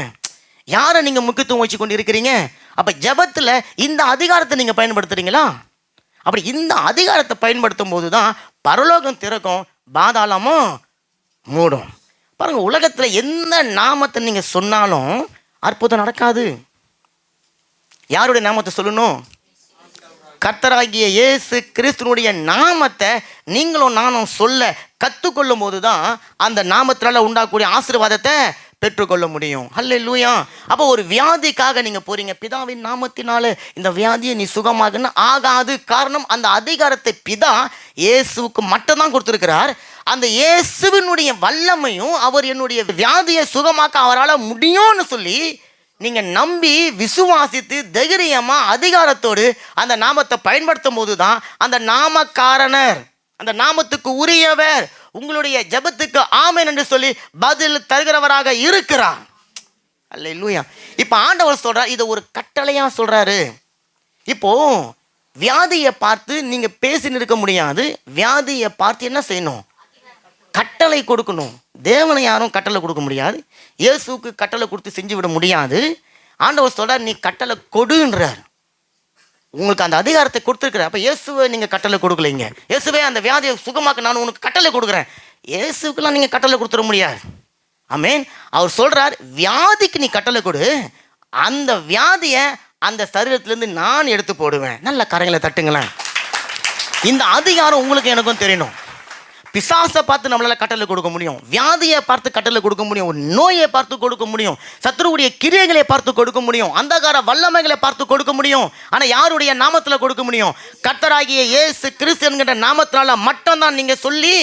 யாரை நீங்கள் முக்கியத்துவம் வச்சு கொண்டு இருக்கிறீங்க? அப்போ ஜெபத்தில் இந்த அதிகாரத்தை நீங்கள் பயன்படுத்துகிறீங்களா? அப்படி இந்த அதிகாரத்தை பயன்படுத்தும் போது தான் பரலோகம் திறக்கும், பாதாளமும் மூடும். பாருங்கள், உலகத்தில் எந்த நாமத்தை நீங்கள் சொன்னாலும் அற்புதம் நடக்காது. யாருடைய நாமத்தை சொல்லணும்? கர்த்தராகிய இயேசு கிறிஸ்துனுடைய நாமத்தை நீங்களும் நானும் சொல்ல கற்றுக்கொள்ளும் போது தான் அந்த நாமத்தினால உண்டாகக்கூடிய ஆசீர்வாதத்தை பெற்றுக்கொள்ள முடியும். ஹல்லேலூயா. அப்போ ஒரு வியாதிக்காக நீங்கள் போகிறீங்க, பிதாவின் நாமத்தினால இந்த வியாதியை நீ சுகமாகுன்னு ஆகாது. காரணம், அந்த அதிகாரத்தை பிதா இயேசுவுக்கு மட்டும்தான் கொடுத்துருக்கிறார். அந்த இயேசுவினுடைய வல்லமையும் அவர் என்னுடைய வியாதியை சுகமாக்க அவரால் முடியும்னு சொல்லி நீங்கள் நம்பி விசுவாசித்து தைரியமாக அதிகாரத்தோடு அந்த நாமத்தை பயன்படுத்தும் போது தான் அந்த நாமக்காரனர், அந்த நாமத்துக்கு உரியவர் உங்களுடைய ஜெபத்துக்கு ஆமென் என்று சொல்லி பதில் தருகிறவராக இருக்கிறார். அல்லேலூயா. இப்போ ஆண்டவர் சொல்கிறார், இதை ஒரு கட்டளையாக சொல்கிறாரு. இப்போது வியாதியை பார்த்து நீங்கள் பேசி நிற்க முடியாது. வியாதியை பார்த்து என்ன செய்யணும்? கட்டளை கொடுக்கணும். தேவனை யாரும் கட்டளை கொடுக்க முடியாது, இயேசுக்கு கட்டளை கொடுத்து செஞ்சு விட முடியாது. ஆண்டவர் சொல்கிறார், நீ கட்டளை கொடுன்றார். உங்களுக்கு அந்த அதிகாரத்தை கொடுத்துருக்குற. அப்போ இயேசுவை நீங்கள் கட்டளை கொடுக்கலைங்க. இயேசுவே அந்த வியாதியை சுகமாக்க நான் உனக்கு கட்டளை கொடுக்குறேன். இயேசுக்கெல்லாம் நீங்கள் கட்டளை கொடுத்துட முடியாது. ஆமென். அவர் சொல்கிறார், வியாதிக்கு நீ கட்டளை கொடு, அந்த வியாதியை அந்த சரீரத்திலேருந்து நான் எடுத்து போடுவேன். நல்ல கரங்களை தட்டுங்களேன். இந்த அதிகாரம் உங்களுக்கு எனக்கும் தெரியணும். பிசாசை பார்த்து நம்மளால் கட்டளை கொடுக்க முடியும், வியாதியை பார்த்து கட்டளை கொடுக்க முடியும், ஒரு நோயை பார்த்து கொடுக்க முடியும், சத்துருவுடைய கிரியைகளை பார்த்து கொடுக்க முடியும், அந்தகார வல்லமைகளை பார்த்து கொடுக்க முடியும். ஆனால் யாருடைய நாமத்தில் கொடுக்க முடியும்? கர்த்தராகிய இயேசு கிறிஸ்து என்கிற நாமத்தினால மட்டும்தான் நீங்கள் சொல்லி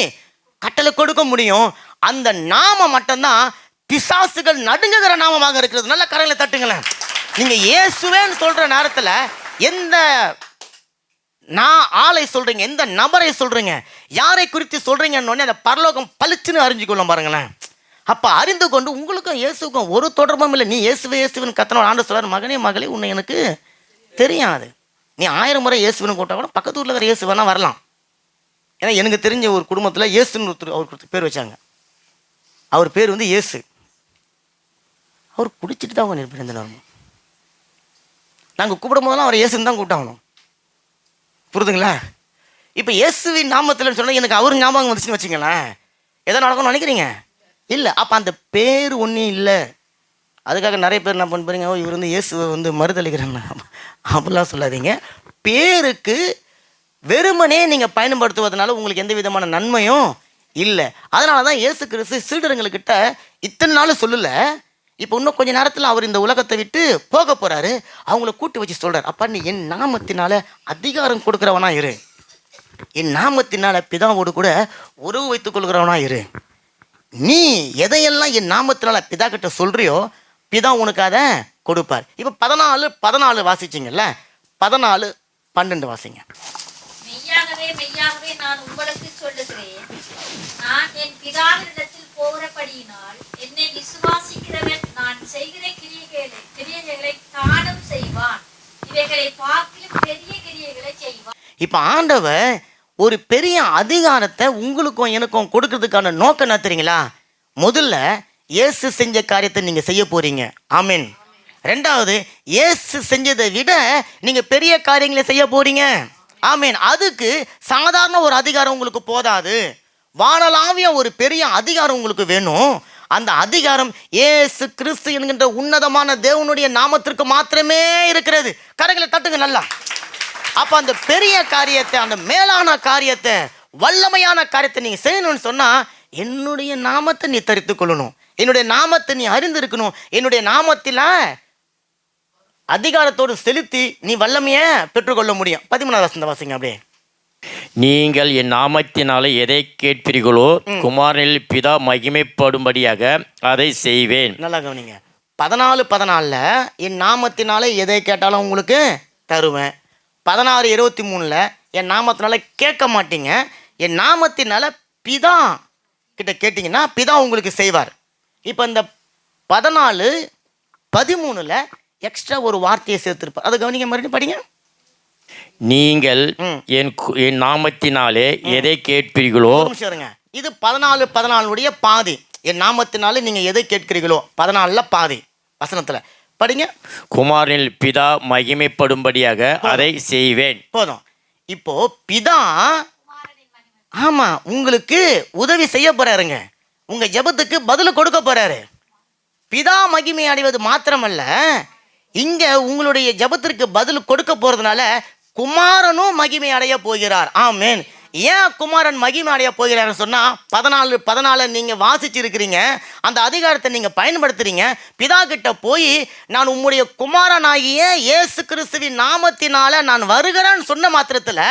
கட்டளை கொடுக்க முடியும். அந்த நாமம் மட்டும்தான் பிசாசுகள் நடுங்குகிற நாமமாக இருக்கிறது. நல்ல கரங்களை தட்டுங்களேன். நீங்கள் இயேசுவேன்னு சொல்கிற நேரத்தில் எந்த ஆளை சொல்கிறீங்க, எந்த நபரை சொல்கிறீங்க, யாரை குறித்து சொல்கிறீங்கன்னு அந்த பரலோகம் பளிச்சுன்னு அறிஞ்சிக்கொள்ளும் பாருங்களேன். அப்போ அறிந்து கொண்டு உங்களுக்கும் இயேசுக்கும் ஒரு தொடர்பும் இல்லை. நீ இயேசுவே இயேசுவின் கத்தனோட ஆண்டு சொல்கிறார், மகனே மகளே உன்னை எனக்கு தெரியாது. நீ 1000 முறை இயேசுவின்னு கூட்டா கூட பக்கத்து ஊரில் இருக்கிற இயேசு வேணால் வரலாம். ஏன்னா எனக்கு தெரிஞ்ச ஒரு குடும்பத்தில் இயேசுன்னு ஒருத்தர் அவருக்கு பேர் வச்சாங்க. அவர் பேர் வந்து இயேசு. அவர் குடிச்சிட்டு தான் அவங்க நிர்பந்தம். நாங்கள் கூப்பிடும் போதெல்லாம் அவர் இயேசுன்னு தான் கூப்பிட்டாகணும். புரிதுங்களா? இப்போ இயேசுவின் நாமத்தில் சொன்னால் எனக்கு அவர் ஞாபகம் வந்துச்சுன்னு வச்சுங்களேன், எதை நடக்கும்னு நினைக்கிறீங்க? இல்லை. அப்போ அந்த பேர் ஒன்றும் இல்லை. அதுக்காக நிறைய பேர் என்ன பண்ணுறீங்க, இவர் வந்து இயேசுவை வந்து மறுதளிக்கிறேன்னா அப்படிலாம் சொல்லாதீங்க. பேருக்கு வெறுமனே நீங்கள் பயன்படுத்துவதனால உங்களுக்கு எந்த விதமான நன்மையும் இல்லை. அதனால தான் இயேசு கிறிஸ்து சீடருங்கள்கிட்ட இத்தனை நாள் சொல்லலை. இப்போ இன்னும் கொஞ்ச நேரத்தில் அவர் இந்த உலகத்தை விட்டு போக போகிறாரு. அவங்கள கூட்டி வச்சு சொல்கிறார், அப்பா நீ என் நாமத்தினால அதிகாரம் கொடுக்குறவனா இரு, என் நாமத்தினால பிதாவோடு கூட உறவு வைத்துக் கொள்கிறவனா இரு. நீ எதையெல்லாம் என் நாமத்தினால பிதா கிட்ட சொல்றியோ பிதா உனக்கு அதை கொடுப்பார். இப்போ 14 வாசிச்சிங்கல்ல, 14-12 வாசிங்க. மெய்யாகவே மெய்யாகவே நான் உங்களுக்கு சொல்லுகிறேன், நான் என் பிதாவினிடத்தில் போகிறபடியினால் என்னை விசுவாசிக்கிறவன் நான் செய்கிற கிரியைகளை தானும் செய்வான், இவைகளை பார்க்கிலும் பெரிய கிரியைகளை செய்வான். இப்போ ஆண்டவர் ஒரு பெரிய அதிகாரத்தை உங்களுக்கும் எனக்கும் கொடுக்கறதுக்கான நோக்கம் என்ன தெரியுங்களா? முதல்ல இயேசு செஞ்ச காரியத்தை நீங்க செய்ய போறீங்க. ஆமென். ரெண்டாவது, இயேசு செஞ்சதை விட நீங்க பெரிய காரியங்களை செய்ய போறீங்க. ஆமென். அதுக்கு சாதாரண ஒரு அதிகாரம் உங்களுக்கு போதாது, வானளாவிய ஒரு பெரிய அதிகாரம் உங்களுக்கு வேணும். அந்த அதிகாரம் இயேசு கிறிஸ்து என்கின்ற உன்னதமான தேவனுடைய நாமத்திற்கு மாத்திரமே இருக்கிறது. கரங்களை தட்டுங்க நல்லா. அப்ப அந்த பெரிய காரியத்தை, அந்த மேலான காரியத்தை, வல்லமையான காரியத்தை நீங்க செய்யணும்னு சொன்னா என்னுடைய நாமத்தை நீ தரித்து கொள்ளணும், என்னுடைய நாமத்தை நீ அறிந்திருக்கணும், என்னுடைய நாமத்தில அதிகாரத்தோடு செலுத்தி நீ வல்லமையை பெற்றுக்கொள்ள முடியும். 13 வாசிங்க அப்படியே. நீங்கள் என் நாமத்தினாலே எதை கேட்பீர்களோ குமாரனில் பிதா மகிமைப்படும்படியாக அதை செய்வேன். நல்லா கவனிங்க. 14 என் நாமத்தினாலே எதை கேட்டாலும் உங்களுக்கு தருவேன். 16-23 என் நாமத்தினால கேட்க மாட்டீங்க, என் நாமத்தினால பிதா கிட்ட கேட்டிங்கன்னா பிதா உங்களுக்கு செய்வார். இப்போ இந்த 14-13 எக்ஸ்ட்ரா ஒரு வார்த்தையை சேர்த்திருப்பார். அதை கவனிக்க மறுபடியும் படிங்க. நீங்கள் என் நாமத்தினாலே எதை கேட்பீர்களோ. இது 14 பாதி. என் நாமத்தினாலே நீங்க எதை கேட்கிறீர்களோ 14 பாதி வசனத்துல படிங்க. குமாரனில் பிதா மகிமைப்படும்படியாக அதை செய்வேன். போதும். இப்போ பிதா ஆமா உங்களுக்கு உதவி செய்ய போறாருங்க, உங்க ஜெபத்துக்கு பதில் கொடுக்க போறாரு. பிதா மகிமை அடைவது மாத்திரமல்ல, இங்க உங்களுடைய ஜெபத்திற்கு பதில் கொடுக்க போறதுனால குமாரனும் மகிமை அடைய போகிறார். ஆமென். ஏன் குமாரன் மகிமை அடைய போகிறாருன்னு சொன்னா 14 நீங்க வாசிச்சிருக்கிறீங்க, அந்த அதிகாரத்தை நீங்க பயன்படுத்துறீங்க. பிதா கிட்ட போய் நான் உம்முடைய குமாரனாகிய இயேசு கிறிஸ்துவின் நாமத்தினால நான் வருகிறேன்னு சொன்ன மாத்திரத்துல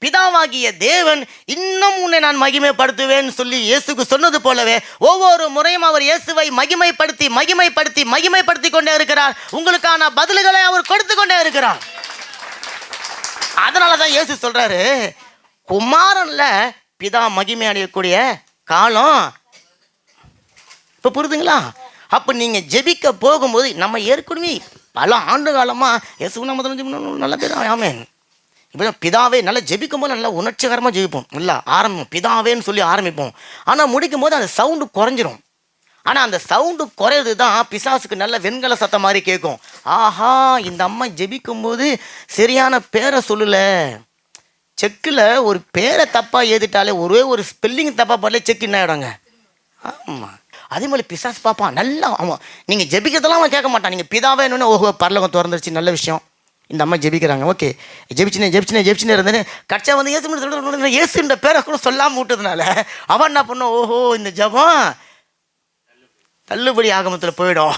பிதாவாகிய தேவன் இன்னும் உன்னை நான் மகிமைப்படுத்துவேன்னு சொல்லி இயேசுக்கு சொன்னது போலவே ஒவ்வொரு முறையும் அவர் இயேசுவை மகிமைப்படுத்தி மகிமைப்படுத்தி மகிமைப்படுத்தி கொண்டே இருக்கிறார். உங்களுக்கான பதில்களை அவர் கொடுத்து கொண்டே இருக்கிறார். அதனாலதான் இயேசு சொல்றாரு, குமாரன்ல பிதா மகிமை அடையக்கூடிய காலம் இப்ப புரியுதுங்களா? அப்ப நீங்க ஜெபிக்க போகும்போது நம்ம ஏற்கனவே பல ஆண்டு காலமா இயேசு நாமத்தில் நல்ல பேர். ஆமென். இப்போ பிதாவே நல்லா ஜெபிக்கும் போது நல்லா உணர்ச்சிகரமா ஜெபிப்போம், நல்லா ஆரம்பிப்போம், பிதாவேன்னு சொல்லி ஆரம்பிப்போம். ஆனா முடிக்கும் போது அந்த சவுண்டு குறைஞ்சிரும். ஆனா அந்த சவுண்டு குறையிறது தான் பிசாசுக்கு நல்ல வெண்கல சத்தம் மாதிரி கேட்கும். ஆஹா, இந்த அம்மா ஜெபிக்கும் போது சரியான பேரை சொல்லல, செக்கில் ஒரு பேரை தப்பாக எழுதிட்டாலே ஒரே ஒரு ஸ்பெல்லிங் தப்பாக பாடலே செக் என்ன ஆகிடுங்க. ஆமாம், அதே மாதிரி பிசாசு பார்ப்பான் நல்லா. ஆமாம், நீங்கள் ஜெபிக்கிறதெல்லாம் அவன் கேட்க மாட்டான். நீங்கள் பிதாவே என்னன்னு ஓஹோ பரலோகம் திறந்துருச்சு, நல்ல விஷயம், இந்த அம்மா ஜெபிக்கிறாங்க, ஓகே ஜெபிச்சுனே இருந்தேன்னு கட்சா வந்து இயேசுன்ற பேரை கூட சொல்லாமல் விட்டதுனால அவன் என்ன பண்ண, ஓஹோ இந்த ஜெபம் தள்ளுபடி ஆகமத்தில் போயிடும்.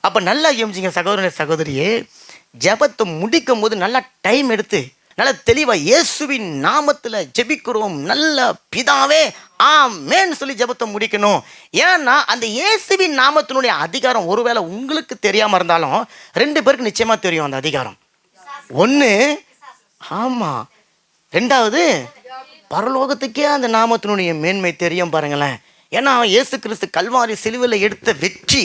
அப்போ நல்லா யோசிச்சிங்க சகோதரனே சகோதரியே, ஜெபத்தை முடிக்கும் போது நல்லா டைம் எடுத்து நல்ல தெளிவாக இயேசுவின் நாமத்தில் ஜெபிக்கிறோம், நல்ல பிதாவே ஆமென்னு சொல்லி ஜெபத்தை முடிக்கணும். ஏன்னா அந்த இயேசுவின் நாமத்தினுடைய அதிகாரம் ஒருவேளை உங்களுக்கு தெரியாமல் இருந்தாலும் 2 பேருக்கு நிச்சயமாக தெரியும் அந்த அதிகாரம். ஒன்று ஆமாம், 2வது பரலோகத்துக்கே அந்த நாமத்தினுடைய மேன்மை தெரியும் பாருங்களேன். ஏன்னா இயேசு கிறிஸ்து கல்வாரி சிலுவையில் எடுத்த வெற்றி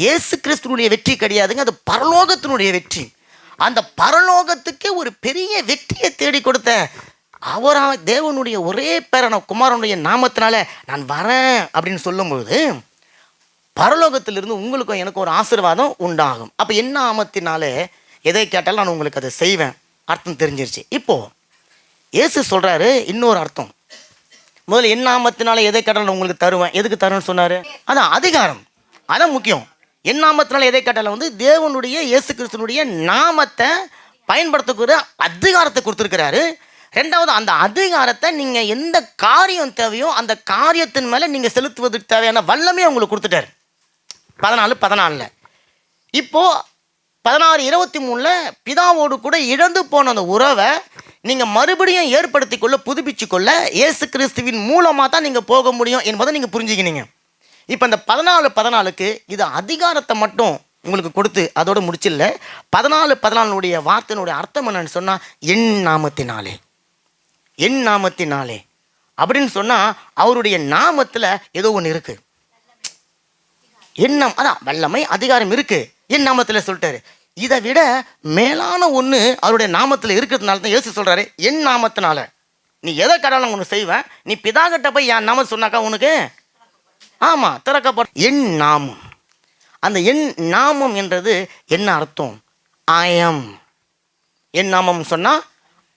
இயேசு கிறிஸ்துனுடைய வெற்றி கிடையாதுங்க, அது பரலோகத்தினுடைய வெற்றி. அந்த பரலோகத்துக்கே ஒரு பெரிய வெற்றியை தேடி கொடுத்த அவரா தேவனுடைய ஒரே பேரான குமாரனுடைய நாமத்தினால நான் வரேன் அப்படின்னு சொல்லும்பொழுது பரலோகத்திலிருந்து உங்களுக்கும் எனக்கும் ஒரு ஆசீர்வாதம் உண்டாகும். அப்போ என்ன நாமத்தினாலே எதை கேட்டாலும் நான் உங்களுக்கு அதை செய்வேன், அர்த்தம் தெரிஞ்சிருச்சு. இப்போ இயேசு சொல்றாரு இன்னொரு அர்த்தம். முதல்ல என் நாமத்தினால எதை கேட்டாலும் உங்களுக்கு தருவேன். எதுக்கு தருவேன்னு சொன்னாரு? அதான் அதிகாரம், அதான் முக்கியம். என் நாமத்தினால எதை கேட்டாலும் வந்து தேவனுடைய இயேசு கிறிஸ்துனுடைய நாமத்தை பயன்படுத்தக்கூடிய அதிகாரத்தை கொடுத்துருக்கிறாரு. ரெண்டாவது, அந்த அதிகாரத்தை நீங்கள் எந்த காரியம் தேவையோ அந்த காரியத்தின் மேலே நீங்கள் செலுத்துவதற்கு தேவையான வல்லமையை உங்களுக்கு கொடுத்துட்டாரு. 14:14 இப்போது 16:23 பிதாவோடு கூட இழந்து போன அந்த உறவை நீங்கள் மறுபடியும் ஏற்படுத்தி கொள்ள, புதுப்பிச்சு கொள்ள இயேசு கிறிஸ்துவின் மூலமாக தான் நீங்கள் போக முடியும் என்பதை நீங்கள் புரிஞ்சுக்கினீங்க. இப்போ இந்த 14:14 இது அதிகாரத்தை மட்டும் உங்களுக்கு கொடுத்து அதோடு முடிச்சில்ல. 14:14 வார்த்தையினுடைய அர்த்தம் என்னன்னு சொன்னால், என் நாமத்தினாலே, என் நாமத்தினாலே அப்படின்னு சொன்னால் அவருடைய நாமத்தில் ஏதோ ஒன்று இருக்குது. எண்ணம், அதான் வல்லமை அதிகாரம் இருக்குது என் நாமத்தில் சொல்லிட்டாரு. இதை விட மேலான ஒன்று அவருடைய நாமத்தில் இருக்கிறதுனால தான் இயேசு சொல்கிறாரு, என் நாமத்தினால நீ எதை கடவுள் ஒன்று செய்வேன், நீ பிதா கிட்ட போய் என் நாமம் சொன்னாக்கா உனக்கு ஆமாம் திறக்கப்படும். என் நாமம், அந்த என் நாமம் என்றது என்ன அர்த்தம்? ஆயம். என் நாமம் சொன்னால்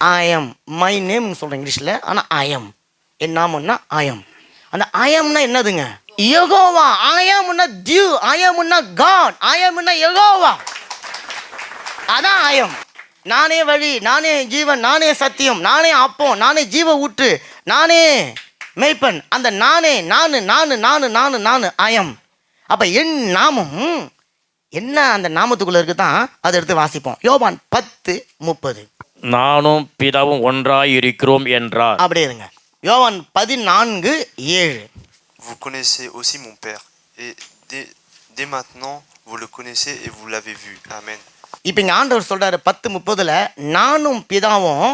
ஆயம், மை நேம்னு சொல்கிறேன் இங்கிலீஷில், ஆனால் ஆயம். என் நாமம்னா ஆயம். அந்த ஆயம்னா என்னதுங்க? யெகோவா. ஆயம்னா டியூ, ஆயம்னா காட், ஆயம்னா யெகோவா. அதான் ஆயம். நானே வழி, நானே ஜீவன், நானே சத்தியம், நானே அப்பம், நானே ஜீவ ஊற்று, நானே மெய்ப்பன். அந்த நானே, நான் ஆயம். அப்போ என் நாமம் என்ன, அந்த நாமத்துக்குள்ளே இருக்குது தான். அதை எடுத்து வாசிப்போம். யோவான் 10:30 நானும் பிதாவும் ஒன்றாய் இருக்கிறோம் என்றார். அப்படியே இருங்க. யோவான் 14:7 Vous connaissez aussi mon Père, et dès maintenant, vous le connaissez et vous l'avez vu. Amen. இப்போ இங்கே ஆண்டவர் சொல்கிறாரு 10:30 நானும் பிதாவும்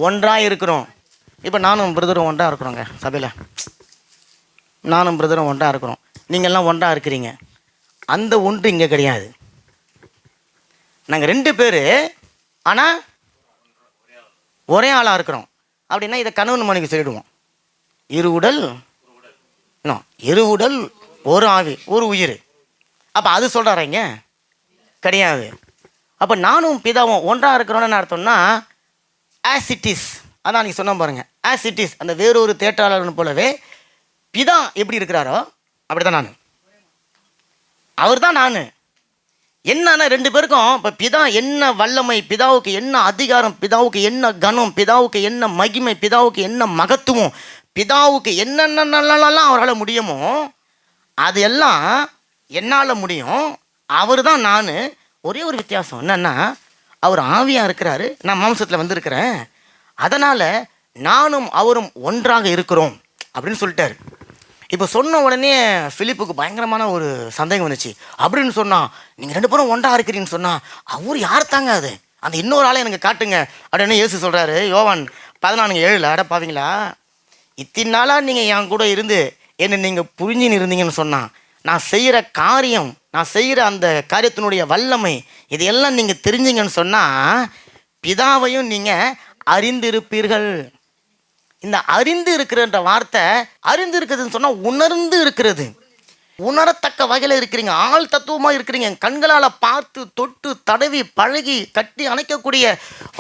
ஒன்றாக இருக்கிறோம். இப்போ நானும் பிரதரும் ஒன்றாக இருக்கிறோங்க சபையில். நானும் பிரதரும் ஒன்றாக இருக்கிறோம். நீங்கள்லாம் ஒன்றாக இருக்கிறீங்க. அந்த ஒன்று இங்கே கிடையாது. நாங்கள் 2 பேர் ஆனால் ஒரே ஆளாக இருக்கிறோம். அப்படின்னா இதை கணவன் மனைவிக்கு சொல்லிடுவோம். இரு உடல் ஒரு ஆவி ஒரு உயிர். அப்போ அது சொல்கிறாங்க கிடையாது. அப்போ நானும் பிதாவும் ஒன்றாக இருக்கிறோன்னு அர்த்தம்னா ஆஸ் இட் இஸ். அதான் நீ சொன்ன பாருங்க, ஆஸ் இட் இஸ். அந்த வேறொரு தேட்டாளர்னு போலவே பிதா எப்படி இருக்கிறாரோ அப்படி தான் நான், அவர் தான் நான். என்னன்னா 2 பேருக்கும் இப்போ பிதா என்ன வல்லமை, பிதாவுக்கு என்ன அதிகாரம், பிதாவுக்கு என்ன கனம், பிதாவுக்கு என்ன மகிமை, பிதாவுக்கு என்ன மகத்துவம், பிதாவுக்கு என்னென்னலாம் அவரால் முடியுமோ அது எல்லாம் என்னால் முடியும். அவர் தான் நான். ஒரே ஒரு வித்தியாசம் என்னன்னா, அவர் ஆவியாக இருக்கிறாரு, நான் மாம்சத்தில் வந்திருக்கிறேன். அதனால் நானும் அவரும் ஒன்றாக இருக்கிறோம் அப்படின்னு சொல்லிட்டாரு. இப்போ சொன்ன உடனே பிலிப்புக்கு பயங்கரமான ஒரு சந்தேகம் வந்துச்சு. அப்படின்னு சொன்னால், நீங்கள் 2 பேரும் ஒன்றாக இருக்கிறீங்கன்னு சொன்னால் அவர் யார் தாங்க அது, அந்த இன்னொரு ஆளை எனக்கு காட்டுங்க அப்படின்னு இயேசு சொல்கிறாரு. யோவான் 14:7 அட பாவீங்களா, இத்தனை நாளாக நீங்கள் என் கூட இருந்து என்னை நீங்கள் புரிஞ்சுன்னு இருந்தீங்கன்னு சொன்னால், நான் செய்கிற காரியம், நான் செய்கிற அந்த காரியத்தினுடைய வல்லமை இதையெல்லாம் நீங்கள் தெரிஞ்சிங்கன்னு சொன்னால் பிதாவையும் நீங்கள் அறிந்திருப்பீர்கள். இந்த அறிந்து இருக்கிறன்ற வார்த்தை, அறிந்து இருக்கிறதுன்னு சொன்னால் உணர்ந்து இருக்கிறது, உணரத்தக்க வகையில் இருக்கிறீங்க, ஆள் தத்துவமாக இருக்கிறீங்க. கண்களால் பார்த்து தொட்டு தடவி பழகி கட்டி அணைக்கக்கூடிய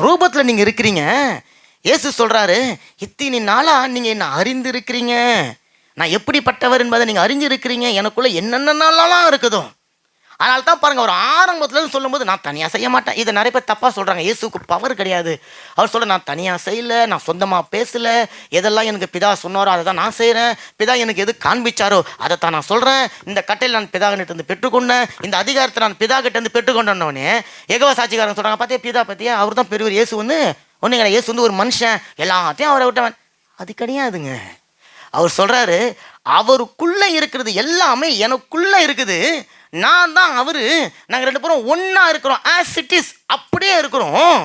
ரூபத்தில் நீங்கள் இருக்கிறீங்க. இயேசு சொல்கிறாரு, இத்தனை நாளாக நீங்கள் என்ன அறிந்து இருக்கிறீங்க, நான் எப்படிப்பட்டவர் என்பதை நீங்கள் அறிஞ்சிருக்கிறீங்க, எனக்குள்ளே என்னென்னலாம் இருக்குதோ. அதனால தான் பாருங்கள், அவர் ஆரம்பத்துலேருந்து சொல்லும்போது நான் தனியாக செய்ய மாட்டேன். இதை நிறைய பேர் தப்பாக சொல்கிறாங்க. இயேசுக்கு பவர் கிடையாது. அவர் சொல்ல, நான் தனியாக செய்யலை, நான் சொந்தமாக பேசலை, எதெல்லாம் எனக்கு பிதா சொன்னாரோ அதை தான் நான் செய்கிறேன், பிதா எனக்கு எது காண்பிச்சாரோ அதை தான் நான் சொல்கிறேன், இந்த கட்டையில் நான் பிதா கிட்டேருந்து பெற்றுக்கொண்டேன், இந்த அதிகாரத்தை நான் பிதா கிட்டேருந்து பெற்றுக்கொண்டோன்னே எகவா சாட்சிக்காரன் சொல்கிறாங்க, பார்த்தியா பிதா பார்த்தியா, அவர் தான் பெரியவர். இயேசு ஒன்றுங்க, இயேசு ஒரு மனுஷன், எல்லாத்தையும் அவரை விட்டவன். அது கிடையாதுங்க. அவர் சொல்கிறாரு, அவருக்குள்ளே இருக்கிறது எல்லாமே எனக்குள்ளே இருக்குது, நான் தான் அவர், நாங்கள் 2 பேரும் ஒன்றா இருக்கிறோம், ஆஸ் இட் இஸ், அப்படியே இருக்கிறோம்.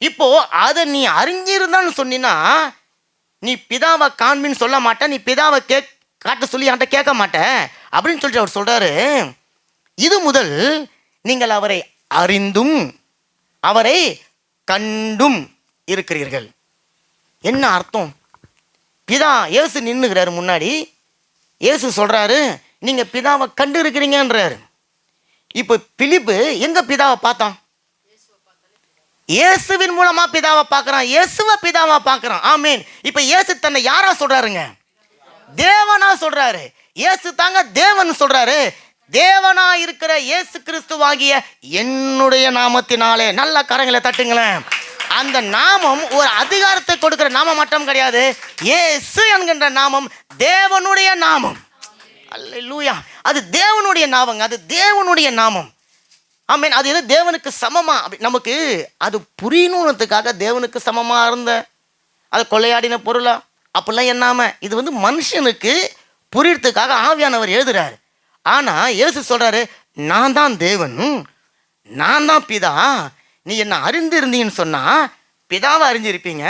இப்போது அதை நீ அறிஞ்சிருந்தான்னு சொன்னீன்னா நீ பிதாவை காண்பின்னு சொல்ல மாட்டேன், நீ பிதாவை காட்ட சொல்லி என்கிட்ட கேட்க மாட்டேன் அப்படின்னு சொல்லிட்டு அவர் சொல்கிறாரு. இது முதல் நீங்கள் அவரை அறிந்தும் அவரை கண்டும் இருக்கிறீர்கள். என்ன அர்த்தம்? பிதா இயேசு நின்றுக்கிறாரு முன்னாடி, இயேசு சொல்கிறாரு நீங்கள் பிதாவை கண்டு இருக்கிறீங்கன்றாரு. இப்போ பிலிப்பு எங்கே பிதாவை பார்த்தான்? இயேசுவின் மூலமாக பிதாவை பார்க்குறான், இயேசுவை பிதாவை பார்க்குறான். ஆமீன். இப்போ இயேசு தன்னை யாரா சொல்கிறாருங்க? தேவனா சொல்கிறாரு. இயேசு தாங்க தேவன் சொல்கிறாரு. தேவனா இருக்கிற இயேசு கிறிஸ்துவாகிய என்னுடைய நாமத்தினாலே. நல்ல கரங்களை தட்டுங்களேன். அந்த நாமம் ஒரு அதிகாரத்தை கொடுக்கிற நாமம் மட்டும் கிடையாது. இயேசு என்கின்ற நாமம் தேவனுடைய நாமம். அல்லேலூயா. அது தேவனுடைய நாமங்க, அது தேவனுடைய நாமம். ஆமென். அது எது தேவனுக்கு சமமா நமக்கு அது புரியணுன்றதுக்காக தேவனுக்கு சமமா இருந்த அது கொள்ளையாடின பொருளா அப்படிலாம் என்னாம இது மனுஷனுக்கு புரியறதுக்காக ஆவியானவர் எழுதுறாரு. ஆனா இயேசு சொல்றாரு, நான் தான் தேவன், நான் தான் பிதா. நீ என்ன அறிந்திருந்தீங்கன்னு சொன்னா பிதாவை அறிஞ்சிருப்பீங்க.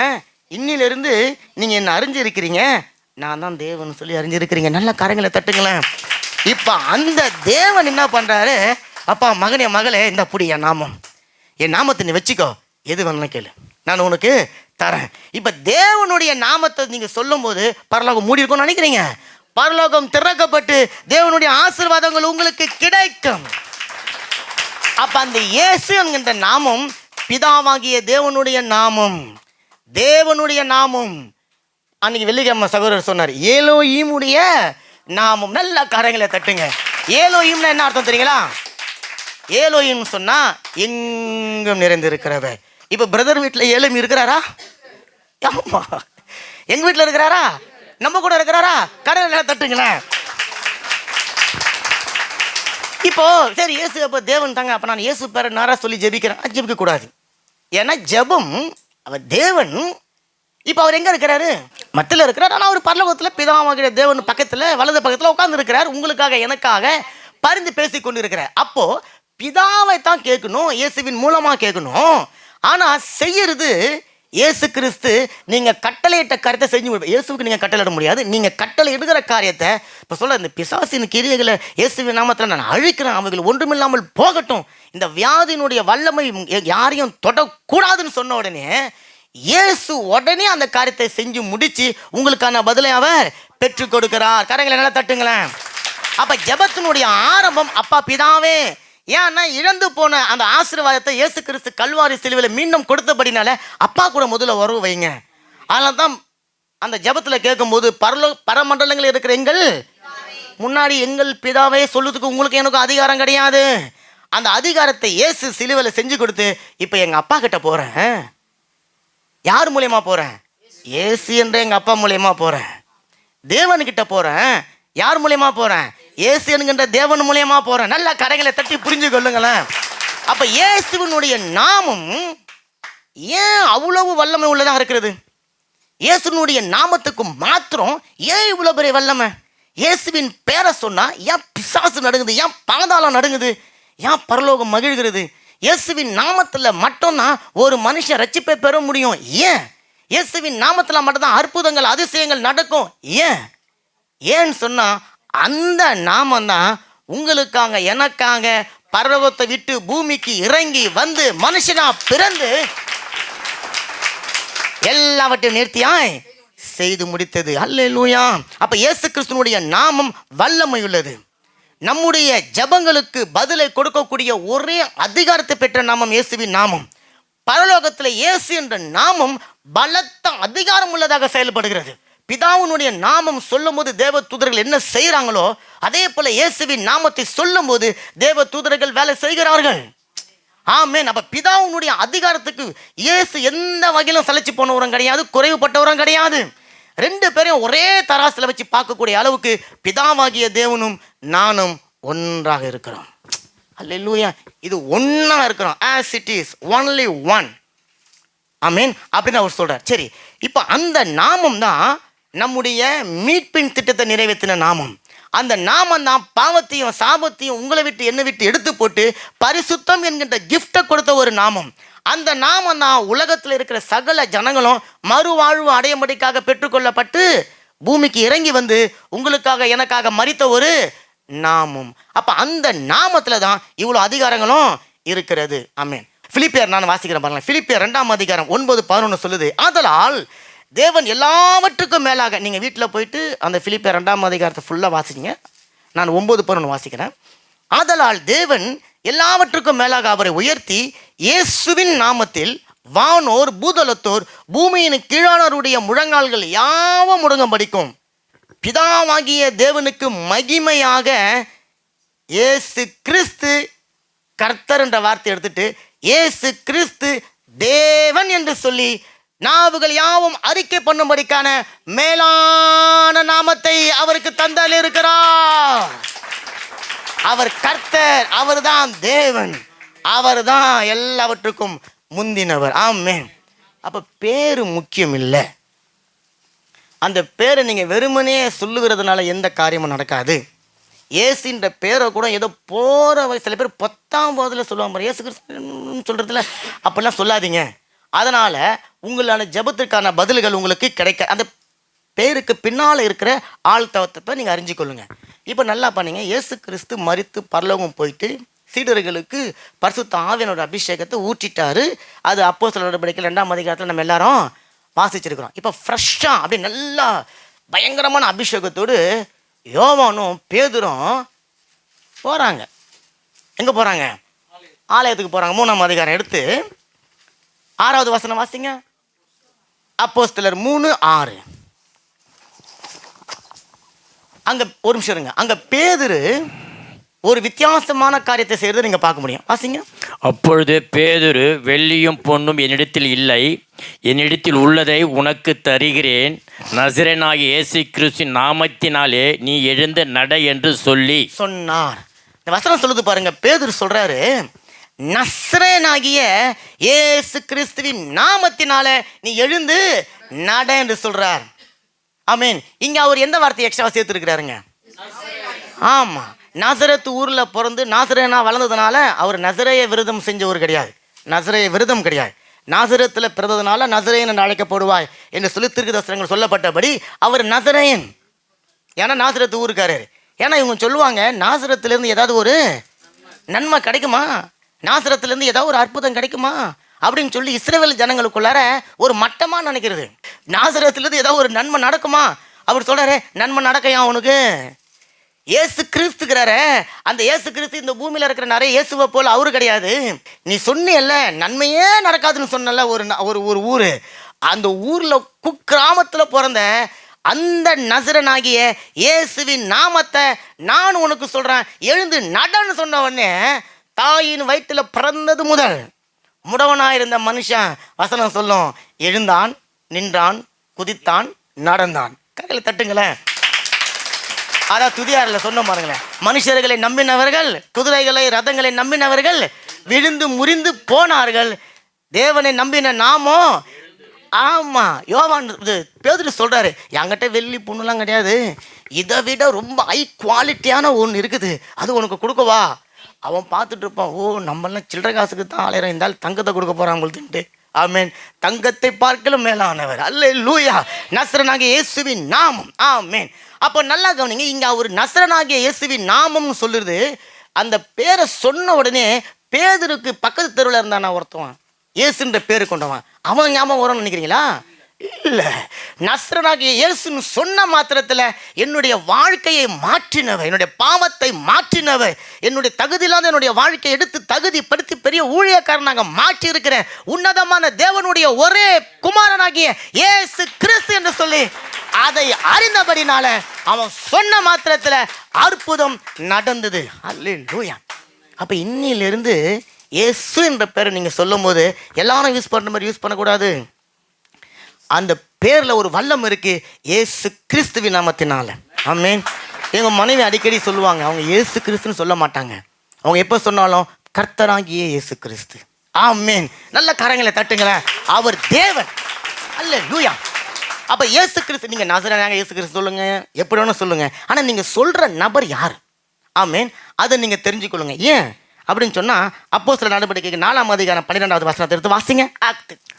இன்னிலிருந்து நீங்க என்ன அறிஞ்சிருக்கிறீங்க, நான் தான் தேவன் சொல்லி அறிஞ்சிருக்கிறீங்க. நல்ல கரங்களை தட்டுங்களேன். இப்ப அந்த தேவன் என்ன பண்றாரு, அப்பா மகனே மகளே இந்த புடி என் நாமம், என் நாமத்தை நீ வச்சுக்கோ, எது வேணாலும் கேளு, நான் உனக்கு தரேன். இப்ப தேவனுடைய நாமத்தை நீங்க சொல்லும் போது பரலோகம் மூடி இருக்கும்னு நினைக்கிறீங்க. பரலோகம் திறக்கப்பட்டு தேவனுடைய ஆசீர்வாதங்கள் உங்களுக்கு கிடைக்கும். அப்ப அந்த இயேசு என்கின்ற நாமம் பிதாவாகிய தேவனுடைய நாமம், தேவனுடைய நாமம். அன்னைக்கு வெள்ளிக்கிழமை சகோதரர் சொன்னார், ஏலோயீமுடைய நாமம். நல்ல கரங்களை தட்டுங்க. ஏலோயீம்னா என்ன அர்த்தம் தெரியுங்களா? ஏலோயீம் சொன்னா எங்கும் நிறைந்திருக்கிறவர். இப்ப பிரதர் வீட்டில் ஏலோயீம் இருக்கிறாரா? ஆமா. எங்க வீட்டில் இருக்கிறாரா? நம்ம கூட இருக்கிறாரா? கரங்களை தட்டுங்களேன். இப்போ சரி இயேசு அப்போ தேவன் தாங்க, அப்போ நான் இயேசு பேரை நாரா சொல்லி ஜெபிக்கிறேன். ஜெபிக்க கூடாது. ஏன்னா ஜெபம் அவர் தேவன். இப்போ அவர் எங்க இருக்கிறாரு? மத்தியில் இருக்கிறார். ஆனால் அவர் பரலோகத்தில் பிதாவாகிய தேவன் பக்கத்தில் வலது பக்கத்தில் உட்கார்ந்து இருக்கிறார். உங்களுக்காக எனக்காக பரிந்து பேசி கொண்டு இருக்கிறார். அப்போ பிதாவை தான் கேட்கணும், இயேசுவின் மூலமா கேட்கணும். ஆனா செய்யறது இயேசு கிறிஸ்து. நீங்க கட்டளையிட்ட காரியத்தை செஞ்சு முடியும். இயேசுக்கு நீங்க கட்டளையிட முடியாது. நீங்க கட்டளை இடுகிற காரியத்தை இப்ப சொல்ல, இந்த பிசாசின் கிரியைகளை இயேசுவின் நாமத்தில் நான் அழிக்கிறேன், அவைகள் ஒன்றுமில்லாமல் போகட்டும், இந்த வியாதியினுடைய வல்லமை யாரையும் தொடக்கூடாதுன்னு சொன்ன உடனே இயேசு உடனே அந்த காரியத்தை செஞ்சு முடிச்சு உங்களுக்கான பதிலை அவர் பெற்றுக் கொடுக்கிறார். கரங்களை நல்லா தட்டுங்களேன். அப்ப ஜெபத்தினுடைய ஆரம்பம் அப்பா பிதாவே. ஏன்னா இழந்து போன அந்த ஆசீர்வாதத்தை இயேசு கிறிஸ்து கல்வாரி சிலுவையில் மீண்டும் கொடுத்தபடினால அப்பா கூட முதல்ல உறவு வைங்க. அதனால தான் அந்த ஜெபத்தில் கேட்கும்போது பரமண்டலங்களில் இருக்கிற எங்கள் முன்னாடி எங்கள் பிதாவே சொல்லுறதுக்கு உங்களுக்கு எனக்கு அதிகாரம் கிடையாது. அந்த அதிகாரத்தை இயேசு சிலுவையில் செஞ்சு கொடுத்து இப்போ எங்கள் அப்பா கிட்ட போகிறேன். யார் மூலியமா போகிறேன்? இயேசு என்ற எங்கள் அப்பா மூலியமா போகிறேன். தேவன்கிட்ட போகிறேன். யார் மூலியமா போகிறேன்? இயேசு என்கின்ற தேவன் மூலியமா போகிறேன். நல்ல கரைகளை தட்டி புரிஞ்சு கொள்ளுங்களேன். அப்போ இயேசுவினுடைய நாமம் ஏன் அவ்வளவு வல்லமை உள்ளதாக இருக்கிறது? இயேசுனுடைய நாமத்துக்கு மாத்திரம் ஏன் இவ்வளோ பெரிய வல்லமை? இயேசுவின் பேரை சொன்னா ஏன் பிசாசு நடுங்குது? ஏன் பாதாளம் நடுங்குது? ஏன் பரலோகம் மகிழ்கிறது? இயேசுவின் நாமத்தில் மட்டும்தான் ஒரு மனுஷன் ரட்சிப்பை பெற முடியும். ஏன்? இயேசுவின் நாமத்தில் மட்டும்தான் அற்புதங்கள் அதிசயங்கள் நடக்கும். ஏன்னு சொன்னா அந்த நாமம் தான் உங்களுக்காக எனக்காக பரலோகத்தை விட்டு பூமிக்கு இறங்கி வந்து மனுஷனா பிறந்து எல்லாவற்றையும் நேர்த்தியாய் செய்து முடித்தது. அல்லேலூயா. அப்ப இயேசு கிறிஸ்துனுடைய நாமம் வல்லமை உள்ளது. நம்முடைய ஜெபங்களுக்கு பதிலை கொடுக்கக்கூடிய ஒரே அதிகாரத்தை பெற்ற நாமம் இயேசுவின் நாமம். பரலோகத்தில் இயேசு என்ற நாமம் பலத்த அதிகாரம் உள்ளதாக செயல்படுகிறது. பிதாவினுடைய நாமம் சொல்லும் போது தேவ தூதர்கள் என்ன செய்கிறாங்களோ அதே போல இயேசுவின் நாமத்தை சொல்லும் போது தேவ தூதர்கள் வேலை செய்கிறார்கள். ஆமென். அப்ப பிதாவினுடைய அதிகாரத்துக்கு இயேசு எந்த வகையிலும் சலிச்சு போனவரும் கிடையாது, குறைவுபட்டவரும் கிடையாது. ரெண்டு பேரையும் ஒரே தராசில் வச்சு பார்க்கக்கூடிய அளவுக்கு பிதாவாகிய தேவனும் நானும் ஒன்றாக இருக்கிறோம். அல்லேலூயா. இது ஒன்றா இருக்கிறோம். as it is only one. ஆமென். அப்படின்னு அவர் சொல்றார். சரி, இப்போ அந்த நாமம் தான் நம்முடைய மீட்பின் திட்டத்தை நிறைவேற்றின நாமம். அந்த நாமம் தான் பாவத்தையும் சாபத்தையும் உங்களை விட்டு என்னை விட்டு எடுத்து போட்டு பரிசுத்தம் என்கின்ற கிஃப்டை கொடுத்த ஒரு நாமம். அந்த நாமம் தான் உலகத்தில் இருக்கிற சகல ஜனங்களும் மறுவாழ்வு அடையும்படிக்காக பெற்றுக்கொள்ளப்பட்டு பூமிக்கு இறங்கி வந்து உங்களுக்காக எனக்காக மரித்த ஒரு நாமம். அப்போ அந்த நாமத்தில் தான் இவ்வளோ அதிகாரங்களும் இருக்கிறது. ஆமென். பிலிப்பியர் நான் வாசிக்கிறேன் பாருங்க. பிலிப்பியர் 2ஆம் அதிகாரம் 9-11 சொல்லுது, ஆதலால் தேவன் எல்லாவற்றுக்கும் மேலாக. நீங்கள் வீட்டில் போயிட்டு அந்த பிலிப்பியர் 2ஆம் அதிகாரத்தை ஃபுல்லாக வாசிங்க. நான் 9-11 வாசிக்கிறேன். ஆதலால் தேவன் எல்லாவற்றுக்கும் மேலாக அவரை உயர்த்தி இயேசுவின் நாமத்தில் வானோர் பூதலத்தோர் பூமியின் கீழானோருடைய முழங்கால்கள் யாவும் முடங்கும் படிக்கும் பிதாவாகிய தேவனுக்கு மகிமையாக இயேசு கிறிஸ்து கர்த்தர் என்ற வார்த்தை எடுத்துட்டு இயேசு கிறிஸ்து தேவன் என்று சொல்லி நாவுகள் யாவும் அறிக்கை பண்ணும்படிக்கான மேலான நாமத்தை அவருக்கு தந்தால் இருக்கிறார். அவர் கர்த்தர், அவர்தான் தேவன், அவர்தான் எல்லாவற்றுக்கும் முந்தினவர். ஆமென். அப்ப பேரு முக்கியம் இல்லை. அந்த பேரை நீங்க வெறுமனே சொல்லுகிறதுனால எந்த காரியமும் நடக்காது. ஏசுன்ற பேரை கூட ஏதோ போற சில பேர் 10ஆம் வயதுல சொல்லுவாங்க, இயேசு கிறிஸ்து சொல்றதுல அப்படிலாம் சொல்லாதீங்க. அதனால உங்களான ஜெபத்திற்கான பதில்கள் உங்களுக்கு கிடைக்க, அந்த பேருக்கு பின்னால் இருக்கிற ஆள் தவத்தை நீங்கள் அறிஞ்சிக்கொள்ளுங்க. இப்போ நல்லா பண்ணீங்க. இயேசு கிறிஸ்து மரித்து பரலோகம் போயிட்டு சீடர்களுக்கு பரிசுத்த ஆவியானோட அபிஷேகத்தை ஊற்றிட்டாரு. அது அப்போஸ்தலர் நடவடிக்கைகள் 2ஆம் அதிகாரத்தில் நம்ம எல்லாரும் வாசிச்சிருக்கிறோம். இப்போ ஃப்ரெஷ்ஷாக அப்படி நல்லா பயங்கரமான அபிஷேகத்தோடு யோவானும் பேதுரும் போகிறாங்க. எங்கே போகிறாங்க? ஆலயத்துக்கு போகிறாங்க. 3ஆம் அதிகாரம் எடுத்து 6வது வசனம் வாசிங்க. அப்போஸ்தலர் 3:6. அங்கே ஒரு நிமிஷம் இருங்க. அங்கே பேதுரு ஒரு வித்தியாசமான காரியத்தை செய்யறதை நீங்க பார்க்க முடியும். வாசிங்க. அப்பொழுது பேதுரு, வெள்ளியும் பொன்னும் என்னிடத்தில் இல்லை, என்னிடத்தில் உள்ளதை உனக்கு தருகிறேன், நசரேயனாகிய இயேசு கிறிஸ்துவின் நாமத்தினாலே நீ எழுந்து நட என்று சொல்லி சொன்னார். இந்த வசனம் சொல்லுது பாருங்க. பேதுரு சொல்றாரு, நசரேயனாகிய இயேசு கிறிஸ்துவின் நாமத்தினால நீ எழுந்து நட என்று சொல்றார். ஆமென். இங்க அவர் எந்த வார்த்தையை எக்ஸ்ட்ரா சேர்த்து இருக்கிறாருங்க? ஆமா, நசரத்து ஊர்ல பிறந்து நாசரேயனா வளர்ந்ததுனால அவர் நசரேய விரதம் செஞ்சவர் கிடையாது. நசரேய விரதம் கிடையாது. நாசரத்துல பிறந்ததுனால நசரேயன் என்று அழைக்கப்படுவாய் என்று சொல்லி தீர்க்கதரிசனங்கள் சொல்லப்பட்டபடி அவர் நசரேயன். ஏன்னா நாசரத்து ஊருக்காரர். ஏன்னா இவங்க சொல்லுவாங்க, நாசரத்திலிருந்து ஏதாவது ஒரு நன்மை கிடைக்குமா, நாசரத்திலிருந்து ஏதாவது ஒரு அற்புதம் கிடைக்குமா அப்படின்னு சொல்லி இஸ்ரவேல் ஜனங்களுக்குள்ளார ஒரு மட்டமா நினைக்கிறது. நாசரத்திலிருந்து ஏதாவது ஒரு நன்மை நடக்குமா? அவர் சொல்றாரு, நன்மை நடக்கையா உனக்கு? இயேசு கிறிஸ்துக்கிறார, அந்த இயேசு கிறிஸ்து இந்த பூமியில இருக்கிற நிறைய இயேசுவை போல அவரு கிடையாது. நீ சொன்னியல்ல நன்மையே நடக்காதுன்னு சொன்னல ஒரு ஊரு, அந்த ஊர்ல குக்கிராமத்துல பிறந்த அந்த நசரனாகிய இயேசுவின் நாமத்தை நான் உனக்கு சொல்றேன், எழுந்து நடன்னு சொன்ன உடனே தாயின் வயிற்றுல பிறந்தது முதல் முடவனாயிருந்த மனுஷன் வசனம் சொல்லும், எழுந்தான், நின்றான், குதித்தான், நடந்தான். கைகளை தட்டுங்களேன். அதான் துதியாரில் சொன்ன பாருங்களேன், மனுஷர்களை நம்பினவர்கள், குதிரைகளை ரதங்களை நம்பினவர்கள் விழுந்து முறிந்து போனார்கள், தேவனை நம்பின நாமோ. ஆமா, யோவான் பேதுரு சொல்றாரு, என்கிட்ட வெள்ளி பொண்ணுலாம் கிடையாது, இதை விட ரொம்ப ஹை குவாலிட்டியான ஒன்று இருக்குது, அது உனக்கு கொடுக்கவா? அவன் பார்த்துட்டு இருப்பான், ஓ நம்மளாம் சில்லறை காசுக்கு தான் ஆலயம் இருந்தாலும் தங்கத்தை கொடுக்க போறான் போல்துன்ட்டு. ஆமென். தங்கத்தை பார்க்கலும் மேலானவர். அல்லேலூயா. நசரனாகிய இயேசுவின் நாமம். ஆமென். அப்போ நல்லா கவனிங்க, இங்க அவர் நசரனாகிய இயேசுவின் நாமம் சொல்லுறது. அந்த பேரை சொன்ன உடனே பேதுருக்கு பக்கத்து தெருவில் இருந்தானா ஒருத்தவன், இயேசுன்ற பேரு கொண்டவன், அவன் ஞாபகம் வரும்னு நினைக்கிறீங்களா? இல்ல, நசரனாகிய இயேசுன்னு சொன்ன மாத்திரத்தில் என்னுடைய வாழ்க்கையை மாற்றினவர், என்னுடைய பாவத்தை மாற்றினவர், என்னுடைய தகுதி இல்லாத என்னுடைய வாழ்க்கையை எடுத்து தகுதிப்படுத்தி பெரிய ஊழியக்காரனாக மாற்றி இருக்கிற உன்னதமான தேவனுடைய ஒரே குமாரனாகிய இயேசு கிறிஸ்து என்று சொல்லி அதை அறிந்தபடினால அவன் சொன்ன மாத்திரத்தில் அற்புதம் நடந்தது. அல்லேலூயா. அப்ப இன்னிலிருந்து இயேசு என்ற பேரை நீங்க சொல்லும் போது எல்லாரும் யூஸ் பண்ற மாதிரி யூஸ் பண்ணக்கூடாது. அந்த பேர்ல ஒரு வல்லம் இருக்கு, இயேசு கிறிஸ்துவின் நாமத்தினால. ஆமென். எங்க மனைவி அடிக்கடி சொல்லுவாங்க, அவங்க இயேசு கிறிஸ்துன்னு சொல்ல மாட்டாங்க, அவங்க எப்ப சொன்னாலும் கர்த்தராகிய இயேசு கிறிஸ்து. ஆமென். நல்ல கரங்களை தட்டுங்களேன். அவர் தேவன். அல்லேலூயா. அப்ப இயேசு கிறிஸ்து, நீங்க நசரேயனாகிய இயேசு கிறிஸ்து சொல்லுங்க, எப்படி வேணும் சொல்லுங்க, ஆனா நீங்க சொல்ற நபர் யார்? ஆமென். அதை நீங்க தெரிஞ்சுக்கொள்ளுங்க. ஏன் அப்படின்னு சொன்னா, அப்போஸ்தலர் நடவடிக்கைகள் 4ஆம் அதிகாரம் 12வது வசனத்தை எடுத்து வாசிங்க.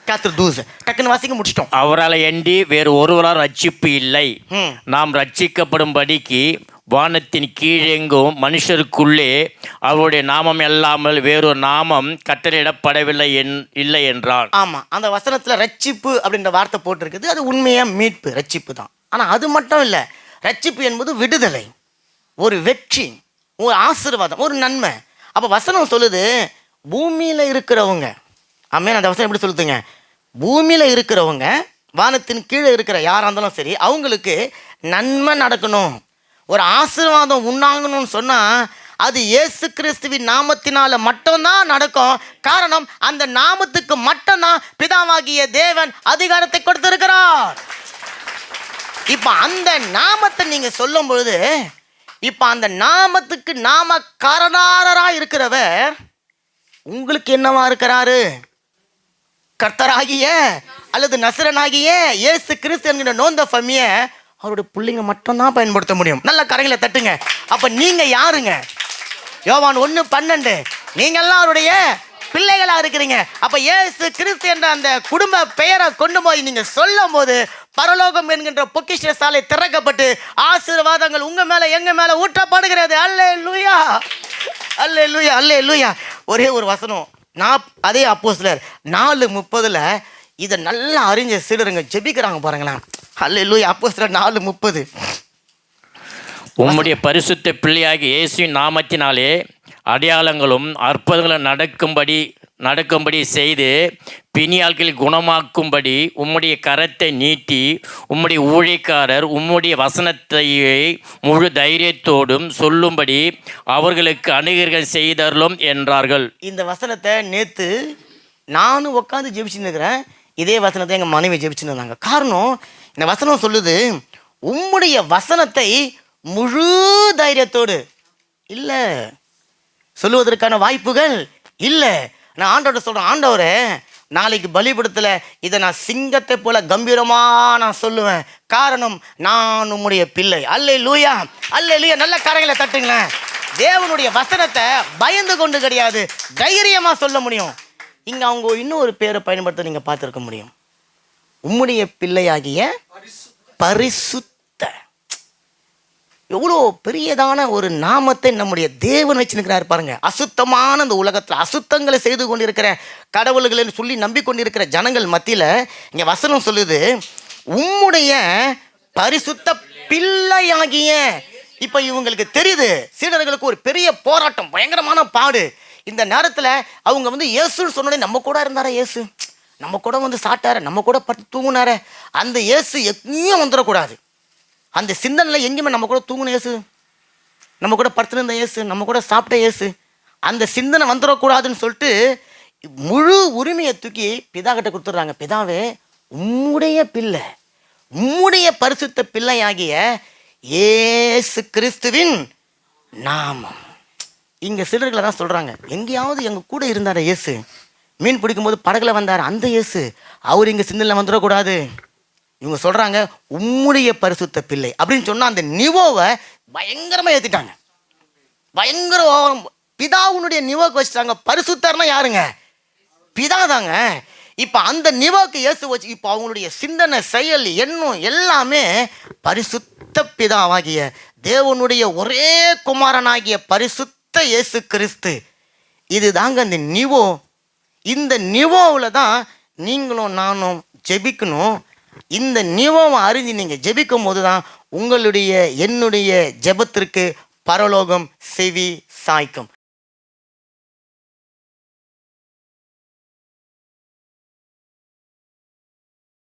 டக்குன்னு வாசிங்க, முடிச்சிட்டோம். அவரால் எண்டி வேறு ஒருவரால் ரட்சிப்பு இல்லை, நாம் ரட்சிக்கப்படும்படிக்கு வானத்தின் கீழெங்கும் மனுஷருக்குள்ளே அவருடைய நாமம் அல்லாமல் வேறொரு நாமம் கட்டளையிடப்படவில்லை இல்லை என்றார். ஆமா, அந்த வசனத்துல ரட்சிப்பு அப்படின்ற வார்த்தை போட்டிருக்குது. அது உண்மையா மீட்பு, ரட்சிப்பு தான். ஆனா அது மட்டும் இல்ல, ரட்சிப்பு என்பது விடுதலை, ஒரு வெற்றி, ஒரு ஆசீர்வாதம், ஒரு நன்மை. அப்ப வசனம் சொல்லுது, பூமியில இருக்கிறவங்க. ஆமென். அந்த வசனம் எப்படி சொல்லுதுங்க? பூமியில இருக்கிறவங்க, வானத்தின் கீழே இருக்கிற யாரா இருந்தாலும் சரி, அவங்களுக்கு நன்மை நடக்கணும், ஒரு ஆசீர்வாதம் உண்டாகணும்னு சொன்னா அது இயேசு கிறிஸ்துவின் நாமத்தினால மட்டும்தான் நடக்கும். காரணம், அந்த நாமத்துக்கு மட்டும்தான் பிதாவாகிய தேவன் அதிகாரத்தை கொடுத்திருக்கிறார். இப்ப அந்த நாமத்தை நீங்க சொல்லும் பொழுது, இப்ப அந்த நாமத்துக்கு நாமக்காரராக இருக்கிறவர் உங்களுக்கு என்னவா இருக்கிறாரு? கர்த்தராகிய அல்லது நசரனாகிய இயேசு கிறிஸ்து என்கிற நோந்த ஃபமிய அவருடைய பிள்ளைங்க மட்டும்தான் பயன்படுத்த முடியும். நல்ல கரைகளை தட்டுங்க. அப்ப நீங்க யாருங்க? யோவான் 1:12, நீங்க எல்லாம் அவருடைய பிள்ளைகளா இருக்கிறீங்க. அப்ப இயேசு கிறிஸ்து என்ற அந்த குடும்ப பெயரை கொண்டு போய் நீங்க சொல்லும் போது பரலோகம் என்கின்ற பொக்கிஷ சாலை திறக்கப்பட்டு ஆசீர்வாதங்கள் உங்க மேல எங்க மேல ஊற்றப்படுகிறது. அல்லேலூயா, அல்லேலூயா, அல்லேலூயா. ஒரே ஒரு வசனம், அதே அப்போஸ்தலர் 4:30 இதை நல்லா அறிஞ்ச சீடருங்க ஜெபிக்கிறாங்க பாருங்களேன். அல்லேலூயா. அப்போஸ்தலர் 4:30, உம்முடைய பரிசுத்த பிள்ளையாகிய இயேசுவின் நாமத்தினாலே அடையாளங்களும் அற்புதங்களும் நடக்கும்படி செய்து பிணியாள்களை குணமாக்கும்படி உம்முடைய கரத்தை நீட்டி உம்முடைய ஊழியக்காரர் உம்முடைய வசனத்தை முழு தைரியத்தோடும் சொல்லும்படி அவர்களுக்கு அனுகிரகம் செய்தருளும் என்றார்கள். இந்த வசனத்தை நேற்று நானும் உட்காந்து ஜெபிச்சுன்னு இருக்கிறேன். இதே வசனத்தை எங்கள் மனைவி ஜெபிச்சுன்னு இருந்தாங்க. காரணம், இந்த வசனம் சொல்லுது, உம்முடைய வசனத்தை முழு தைரியத்தோடு இல்லை, சொல்லுவதற்கான வாய்ப்புகள் இல்லை. நான் ஆண்டவர்கிட்ட சொல்கிறேன், ஆண்டவரே நாளைக்கு பலிபீடத்தில் இதை நான் சிங்கத்தை போல கம்பீரமாக நான் சொல்லுவேன். காரணம், நான் உம்முடைய பிள்ளை. அல்லேலூயா, அல்லேலூயா. நல்ல கரங்களை தட்டுங்களேன். தேவனுடைய வசனத்தை பயந்து கொண்டு கிடையாது, தைரியமாக சொல்ல முடியும். இங்கே அவங்க இன்னொரு பேரை பயன்படுத்த நீங்கள் பார்த்துருக்க முடியும். உம்முடைய பிள்ளையாகிய பரிசுத்த. எவ்வளோ பெரியதான ஒரு நாமத்தை நம்முடைய தேவன் வச்சுருக்கிறார் பாருங்க. அசுத்தமான அந்த உலகத்தில் அசுத்தங்களை செய்து கொண்டிருக்கிற கடவுள்கள் சொல்லி நம்பிக்கொண்டிருக்கிற ஜனங்கள் மத்தியில் இங்கே வசனம் சொல்லுது, உம்முடைய பரிசுத்த பிள்ளையாகிய. இப்போ இவங்களுக்கு தெரியுது, சீடர்களுக்கு ஒரு பெரிய போராட்டம், பயங்கரமான பாடு. இந்த நேரத்தில் அவங்க இயேசுன்னு சொன்னோடனே நம்ம கூட இருந்தாரா இயேசு, நம்ம கூட சாட்டார, நம்ம கூட பட்டு தூங்குனார, அந்த இயேசு எங்கேயும் வந்துடக்கூடாது. அந்த சிந்தனையில் எங்கேயுமே நம்ம கூட தூங்கின இயேசு, நம்ம கூட படுத்துருந்த இயேசு, நம்ம கூட சாப்பிட்ட இயேசு, அந்த சிந்தனை வந்துடக்கூடாதுன்னு சொல்லிட்டு முழு உரிமையை தூக்கி பிதா கிட்ட கொடுத்துட்றாங்க. பிதாவே, உம்முடைய பிள்ளை, உம்முடைய பரிசுத்த பிள்ளையாகிய இயேசு கிறிஸ்துவின் நாமம். இங்கே சிலர்களை தான் சொல்கிறாங்க, எங்கேயாவது எங்கள் கூட இருந்தார் இயேசு, மீன் பிடிக்கும்போது படகுல வந்தார் அந்த இயேசு, அவர் இங்கே சிந்தனையில் வந்துடக்கூடாது. இவங்க சொல்கிறாங்க உம்முடைய பரிசுத்த பிள்ளை அப்படின்னு சொன்னால் அந்த நிவோவை பயங்கரமாக ஏற்றிட்டாங்க. பயங்கர பிதாவுனுடைய நிவோக்கு வச்சுட்டாங்க. பரிசுத்தர்னா யாருங்க? பிதா தாங்க. இப்போ அந்த நிவோக்கு இயேசு வச்சு இப்போ அவங்களுடைய சிந்தனை, செயல், எண்ணம் எல்லாமே பரிசுத்த பிதாவாகிய தேவனுடைய ஒரே குமாரனாகிய பரிசுத்த இயேசு கிறிஸ்து. இது தாங்க அந்த நிவோ. இந்த நிவோவில் தான் நீங்களும் நானும் ஜெபிக்கணும். இந்த நியமம் அறிஞ்சு நீங்கள் ஜெபிக்கும் போது தான் உங்களுடைய என்னுடைய ஜெபத்திற்கு பரலோகம் செவி சாய்க்கும்.